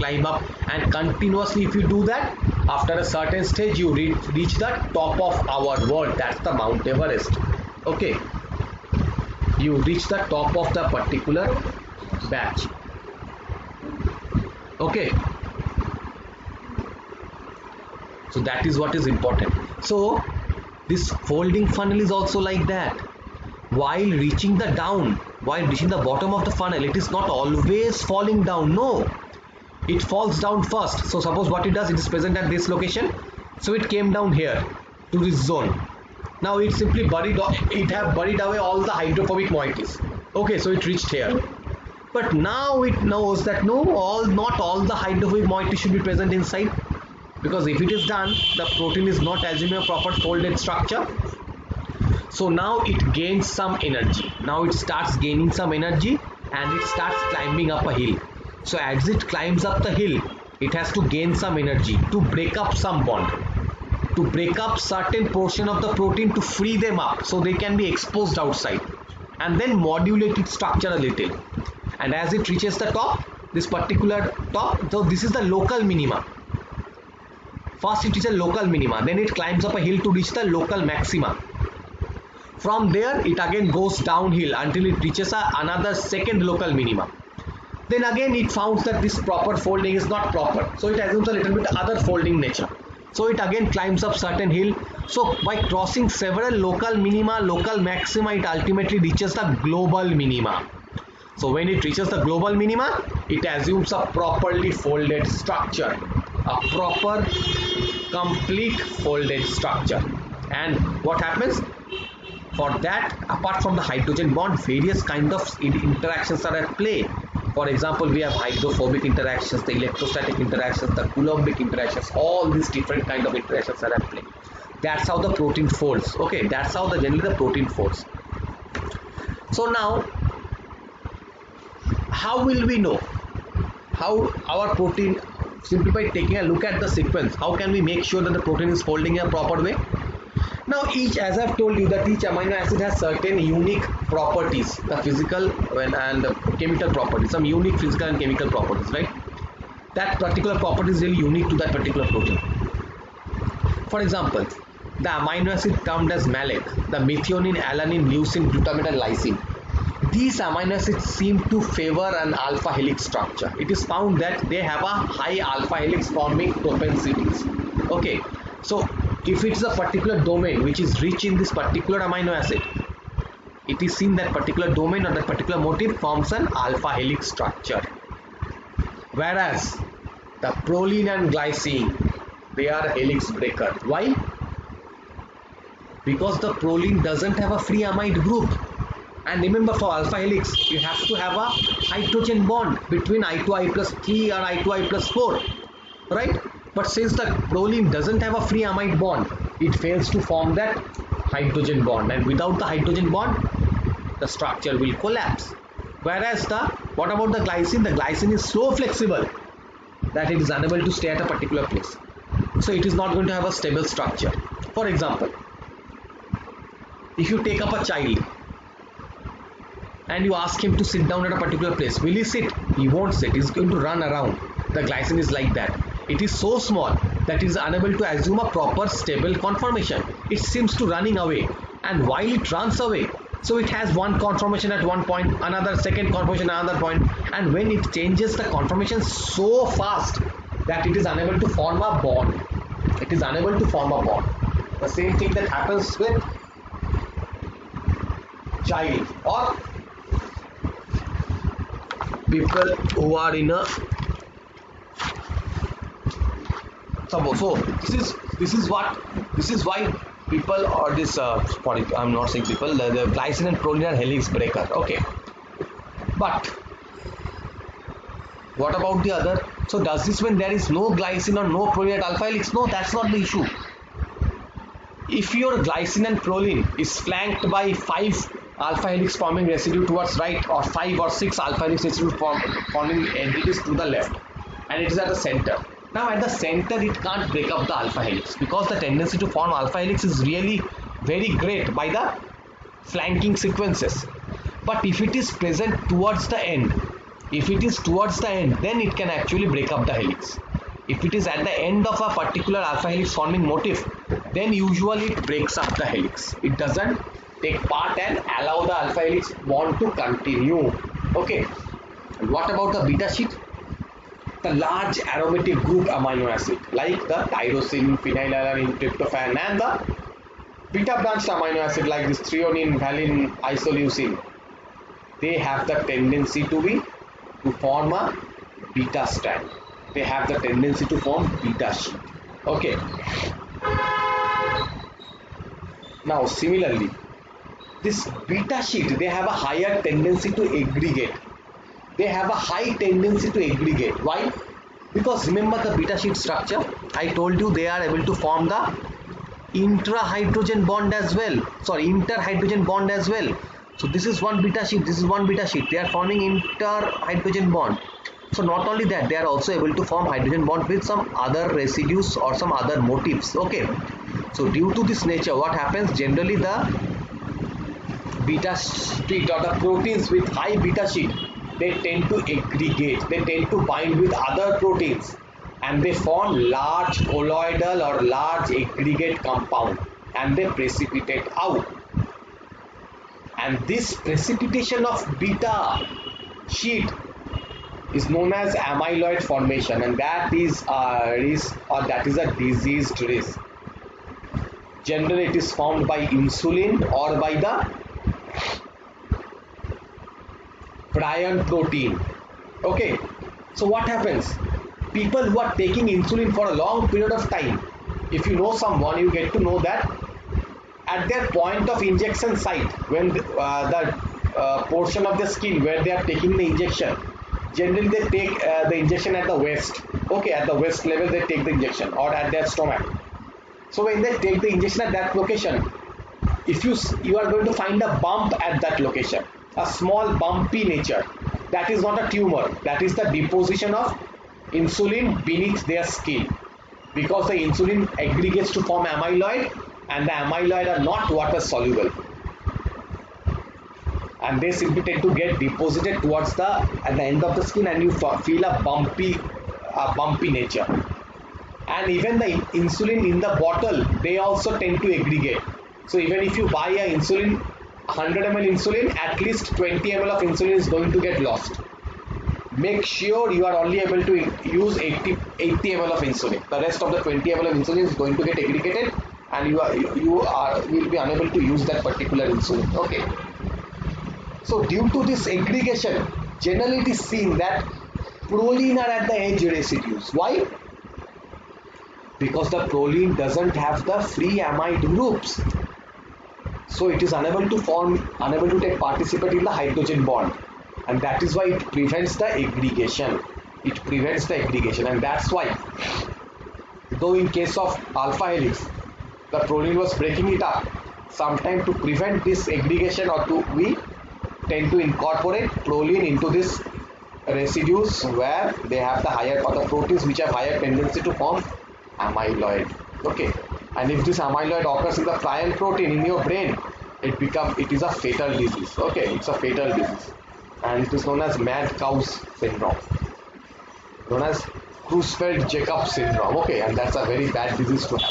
and continuously if you do that, after a certain stage you reach the top of our world. That's the Mount Everest. Okay, you reach the top of the particular batch. Okay, so that is what is important. So this folding funnel is also like that. While reaching the bottom of the funnel, it is not always falling down. No, it falls down first. So suppose what it does, it is present at this location, so it came down here to this zone. Now it simply buried away all the hydrophobic moieties. Okay, so it reached here, but now it knows that not all the hydrophobic moiety should be present inside, because if it is done, the protein is not assuming a proper folded structure. So now it gains some energy. Now it starts gaining some energy and it starts climbing up a hill. So as it climbs up the hill, it has to gain some energy to break up some bond, to break up certain portion of the protein, to free them up so they can be exposed outside, and then modulate its structure a little. And as it reaches the top, this particular top, so this is the local minima. First it reaches local minima, then it climbs up a hill to reach the local maxima. From there it again goes downhill until it reaches another second local minima. Then again it finds that this proper folding is not proper, so it assumes a little bit other folding nature. So it again climbs up certain hill. So by crossing several local minima, local maxima, it ultimately reaches the global minima. So when it reaches the global minima, it assumes a properly folded structure, a proper complete folded structure. And what happens? For that, apart from the hydrogen bond, various kind of interactions are at play. For example, we have hydrophobic interactions, the electrostatic interactions, the Coulombic interactions, all these different kind of interactions are at play. That's how the protein folds. Okay, that's how generally the protein folds. So now, how will we know how our protein, simply by taking a look at the sequence, how can we make sure that the protein is folding in a proper way? Now as I've told you, that each amino acid has certain unique properties, the physical and the chemical properties, some unique physical and chemical properties, right? That particular property is really unique to that particular protein. For example, the amino acid termed as malate, the methionine, alanine, leucine, glutamate and lysine. These amino acids seem to favor an alpha helix structure. It is found that they have a high alpha helix forming propensities. Okay, so if it's a particular domain which is rich in this particular amino acid, it is seen that particular domain or that particular motif forms an alpha helix structure. Whereas the proline and glycine, they are helix breaker. Why? Because the proline doesn't have a free amide group. And remember, for alpha helix, you have to have a hydrogen bond between I2I plus 3 or I2I plus 4, right? But since the proline doesn't have a free amide bond, it fails to form that hydrogen bond, and without the hydrogen bond, the structure will collapse. Whereas what about the glycine? The glycine is so flexible that it is unable to stay at a particular place. So it is not going to have a stable structure. For example, if you take up a child and you ask him to sit down at a particular place, will he sit? He won't sit. He's going to run around. The glycine is like that. It is so small that it is unable to assume a proper stable conformation. It seems to running away, and while it runs away, so it has one conformation at one point, another second conformation at another point, and when it changes the conformation so fast that it is unable to form a bond. It is unable to form a bond. The same thing that happens with child or people who are in a so this is why people, or this sorry, I'm not saying people, the glycine and proline are helix breaker. Okay, but what about the other? So does this mean there is no glycine or no proline at alpha helix? No, that's not the issue. If your glycine and proline is flanked by 5 alpha helix forming residue towards right, or 5 or 6 alpha helix residue forming entities to the left, and it is at the center. Now at the center it can't break up the alpha helix, because the tendency to form alpha helix is really very great by the flanking sequences. But if it is present towards the end, then it can actually break up the helix. If it is at the end of a particular alpha helix forming motif, then usually it breaks up the helix. It doesn't take part and allow the alpha helix bond to continue. Okay, and what about the beta sheet? The large aromatic group amino acid like the tyrosine, phenylalanine, tryptophan, and the beta branched amino acid like this threonine, valine, isoleucine, they have the tendency to form a beta strand. They have the tendency to form beta sheet. Okay. Now similarly, this beta sheet, they have a higher tendency to aggregate. They have a high tendency to aggregate. Why? Because remember the beta sheet structure, I told you they are able to form the intra-hydrogen bond as well. Sorry, inter-hydrogen bond as well. So this is one beta sheet, this is one beta sheet. They are forming inter-hydrogen bond. So not only that, they are also able to form hydrogen bond with some other residues or some other motifs. Okay. So due to this nature, what happens? Generally the beta sheet or the proteins with high beta sheet, they tend to aggregate, they tend to bind with other proteins, and they form large colloidal or large aggregate compound, and they precipitate out. And this precipitation of beta sheet is known as amyloid formation, and that is a risk, or that is a diseased risk. Generally it is formed by insulin or by the prion protein. Okay, so what happens? People who are taking insulin for a long period of time, if you know someone, you get to know that at their point of injection site, when the portion of the skin where they are taking the injection, generally they take the injection at the waist. Okay, at the waist level they take the injection, or at their stomach. So when they take the injection at that location, if you are going to find a bump at that location, a small bumpy nature. That is not a tumor, that is the deposition of insulin beneath their skin, because the insulin aggregates to form amyloid, and the amyloid are not water soluble, and they simply tend to get deposited towards at the end of the skin, and you feel a bumpy nature. And even the insulin in the bottle, they also tend to aggregate. So even if you buy a insulin, 100 ml insulin, at least 20 ml of insulin is going to get lost. Make sure you are only able to use 80 ml of insulin. The rest of the 20 ml of insulin is going to get aggregated, and you will be unable to use that particular insulin. Okay. So due to this aggregation, generally it is seen that proline are at the edge residues. Why? Because the proline doesn't have the free amide groups. So it is unable to take participate in the hydrogen bond. And that is why it prevents the aggregation. And that's why, though in case of alpha helix, the proline was breaking it up, sometimes to prevent this aggregation we tend to incorporate proline into this residues where they have the proteins which have higher tendency to form amyloid. Okay, and if this amyloid occurs in the prion protein in your brain, it is a fatal disease. Okay, it's a fatal disease, and it is known as mad cow's syndrome, known as Creutzfeldt-Jakob syndrome. Okay, and that's a very bad disease to have.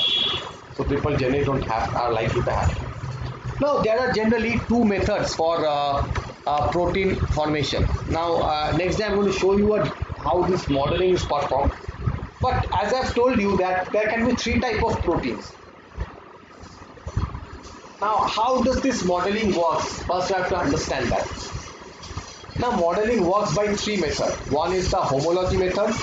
So people generally are likely to have. Now there are generally two methods for protein formation. Now next day I'm going to show you how this modeling is performed. But as I've told you that there can be three types of proteins. Now how does this modeling works? First you have to understand that. Now modeling works by three methods. One is the homology method,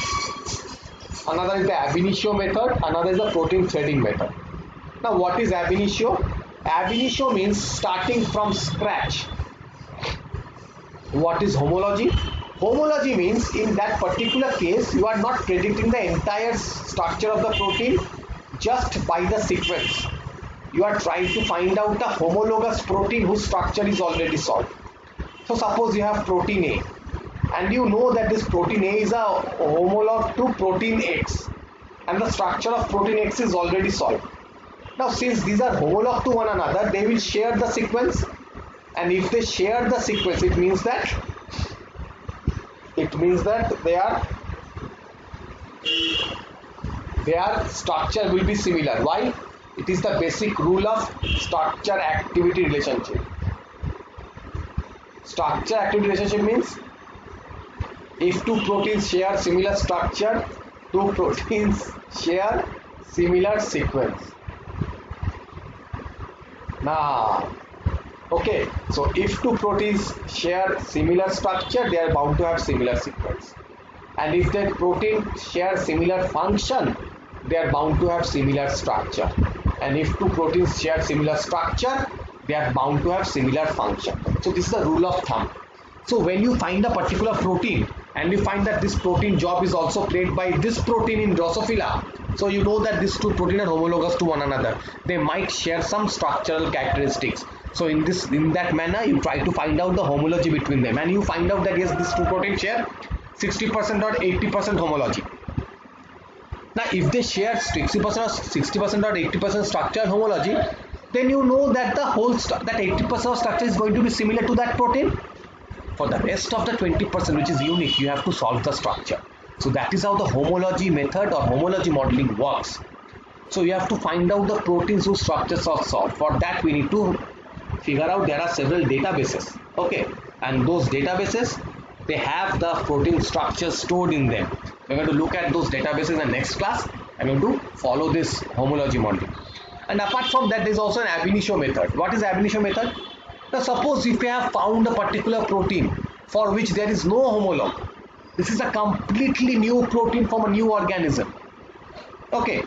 another is the ab initio method, another is the protein threading method. Now what is ab initio? Ab initio means starting from scratch. What is homology? Homology means in that particular case you are not predicting the entire structure of the protein just by the sequence. You are trying to find out the homologous protein whose structure is already solved. So suppose you have protein A and you know that this protein A is a homolog to protein X and the structure of protein X is already solved. Now since these are homolog to one another, they will share the sequence, and if they share the sequence, it means that their structure will be similar. Why? It is the basic rule of structure activity relationship. Structure activity relationship means if two proteins share similar structure, two proteins share similar sequence. Now, okay, so if two proteins share similar structure, they are bound to have similar sequence. And if the protein share similar function, they are bound to have similar structure. And if two proteins share similar structure, they are bound to have similar function. So this is the rule of thumb. So when you find a particular protein and you find that this protein job is also played by this protein in Drosophila, so you know that these two proteins are homologous to one another. They might share some structural characteristics. So in that manner, you try to find out the homology between them, and you find out that yes, these two proteins share 60% or 80% homology. Now, if they share 60% or 80% structural homology, then you know that the whole that 80% of structure is going to be similar to that protein. For the rest of the 20% which is unique, you have to solve the structure. So that is how the homology method or homology modeling works. So you have to find out the proteins whose structures are solved. For that we need to figure out there are several databases. Okay, and those databases, they have the protein structures stored in them. We're going to look at those databases in the next class. I'm going to follow this homology modeling. And apart from that, there is also an ab initio method. What is ab initio method? Now suppose if we have found a particular protein for which there is no homolog, this is a completely new protein from a new organism. Okay.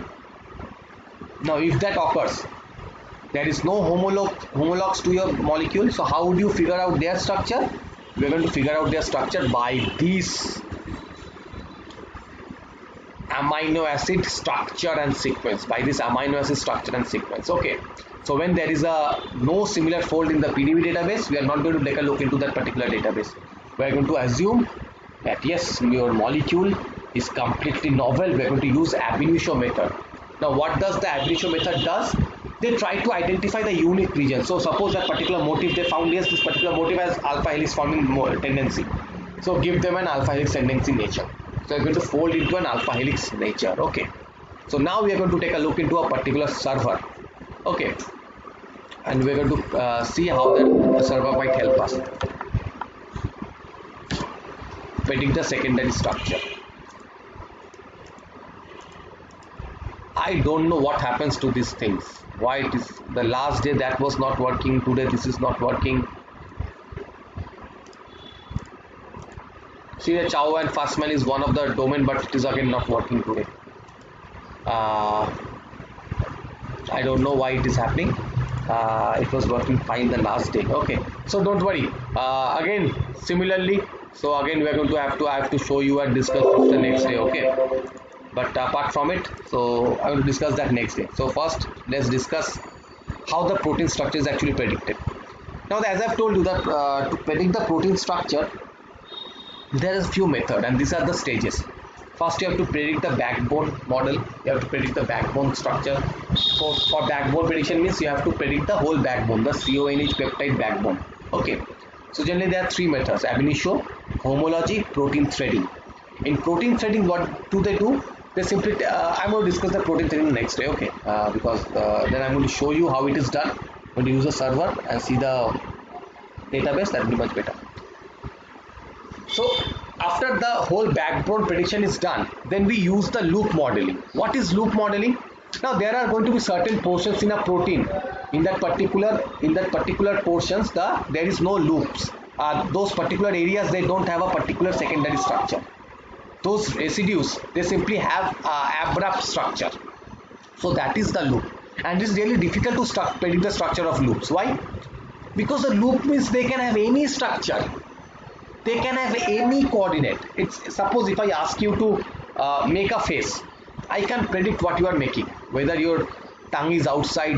Now if that occurs, there is no homologs to your molecule. So how would you figure out their structure? We are going to figure out their structure by these amino acid structure and sequence. Okay. So when there is no similar fold in the PDB database, we are not going to take a look into that particular database. We are going to assume that yes, your molecule is completely novel. We are going to use ab initio method. Now what does the ab initio method does? They try to identify the unique region. So suppose that particular motif they found, yes, this particular motif has alpha helix forming tendency. So give them an alpha helix tendency nature. So we are going to fold into an alpha helix nature. Okay. So now we are going to take a look into a particular server. Okay. And we are going to see how the server might help us predict the secondary structure. I don't know what happens to these things. Why it is the last day that was not working, today this is not working. See, the Chow and Fastman is one of the domain, but it is again not working today. I don't know why it is happening. It was working fine the last day. Okay, so don't worry. Again, similarly, so again we are going to I have to show you and discuss the next day. Okay, but apart from it, so I will discuss that next day. So first, let's discuss how the protein structure is actually predicted. Now, as I've told you that to predict the protein structure, there is few methods, and these are the stages. First, you have to predict the backbone model. You have to predict the backbone structure. So for backbone prediction means you have to predict the whole backbone, the CONH peptide backbone. Okay. So generally there are three methods: ab initio, homology, protein threading. In protein threading, what do? They simply I'm going to discuss the protein threading next day. Okay, because then I'm going to show you how it is done. I'm going to use a server and see the database. That will be much better. So after the whole backbone prediction is done, then we use the loop modeling. What is loop modeling? Now there are going to be certain portions in a protein. In that particular portions, there is no loops. Those particular areas, they don't have a particular secondary structure. Those residues, they simply have abrupt structure. So that is the loop, and it's really difficult to predict the structure of loops. Why? Because the loop means they can have any structure. They can have any coordinate. It's suppose if I ask you to make a face, I can predict what you are making, whether your tongue is outside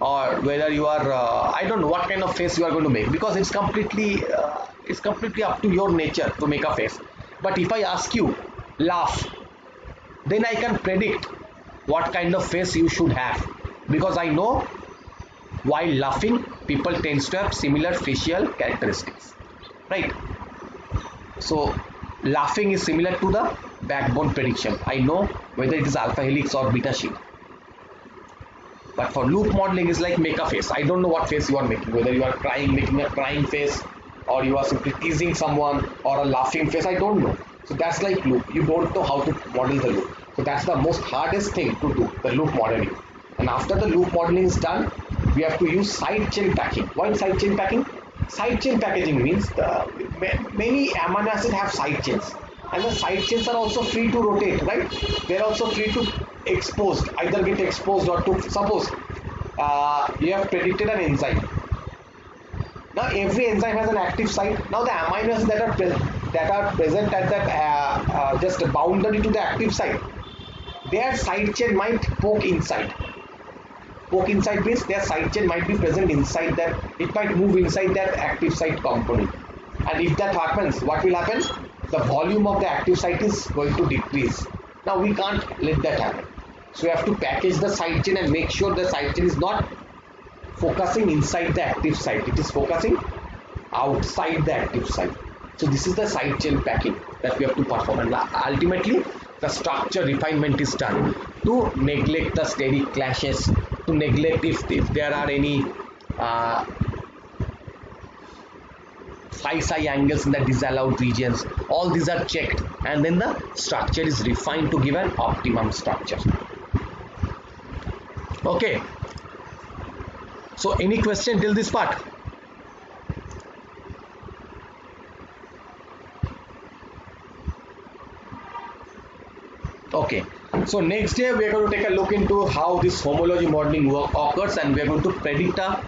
or whether you are I don't know what kind of face you are going to make, because it's completely up to your nature to make a face. But if I ask you laugh, then I can predict what kind of face you should have, because I know while laughing people tends to have similar facial characteristics, right? So laughing is similar to the backbone prediction. I know whether it is alpha helix or beta sheet. But for loop modeling is like make a face. I don't know what face you are making, whether you are crying, making a crying face, or you are simply teasing someone, or a laughing face. I don't know. So that's like loop. You don't know how to model the loop. So that's the most hardest thing to do, the loop modeling. And after the loop modeling is done, we have to use side chain packing. Why side chain packing? Side chain packaging means many amino acids have side chains, and the side chains are also free to rotate, right? They're also free to either get exposed or to suppose you have predicted an enzyme. Now every enzyme has an active site. Now the amino acids that are present at that just boundary to the active site, their side chain might poke inside. Poke inside means their side chain might be present inside that, it might move inside that active site component. And if that happens, what will happen? The volume of the active site is going to decrease. Now we can't let that happen. So we have to package the side chain and make sure the side chain is not focusing inside the active site. It is focusing outside the active site. So this is the side chain packing that we have to perform. And ultimately, the structure refinement is done to neglect the steric clashes, to neglect if there are any psi angles in the disallowed regions. All these are checked, and then the structure is refined to give an optimum structure. Okay, so any question till this part? Okay, so next day we are going to take a look into how this homology modeling work occurs, and we are going to predict a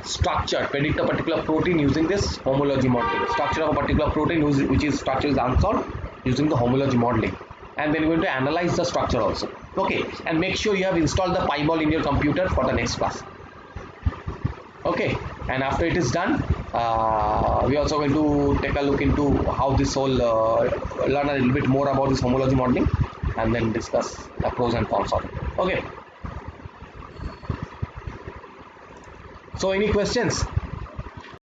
structure, predict a particular protein using this homology modeling. Structure of a particular protein which is structure is unsolved using the homology modeling, and then we're going to analyze the structure also. Okay, and make sure you have installed the PyMol in your computer for the next class. Okay, and after it is done, we are also going to take a look into how this whole learn a little bit more about this homology modeling, and then discuss the pros and cons of it. Okay, so any questions?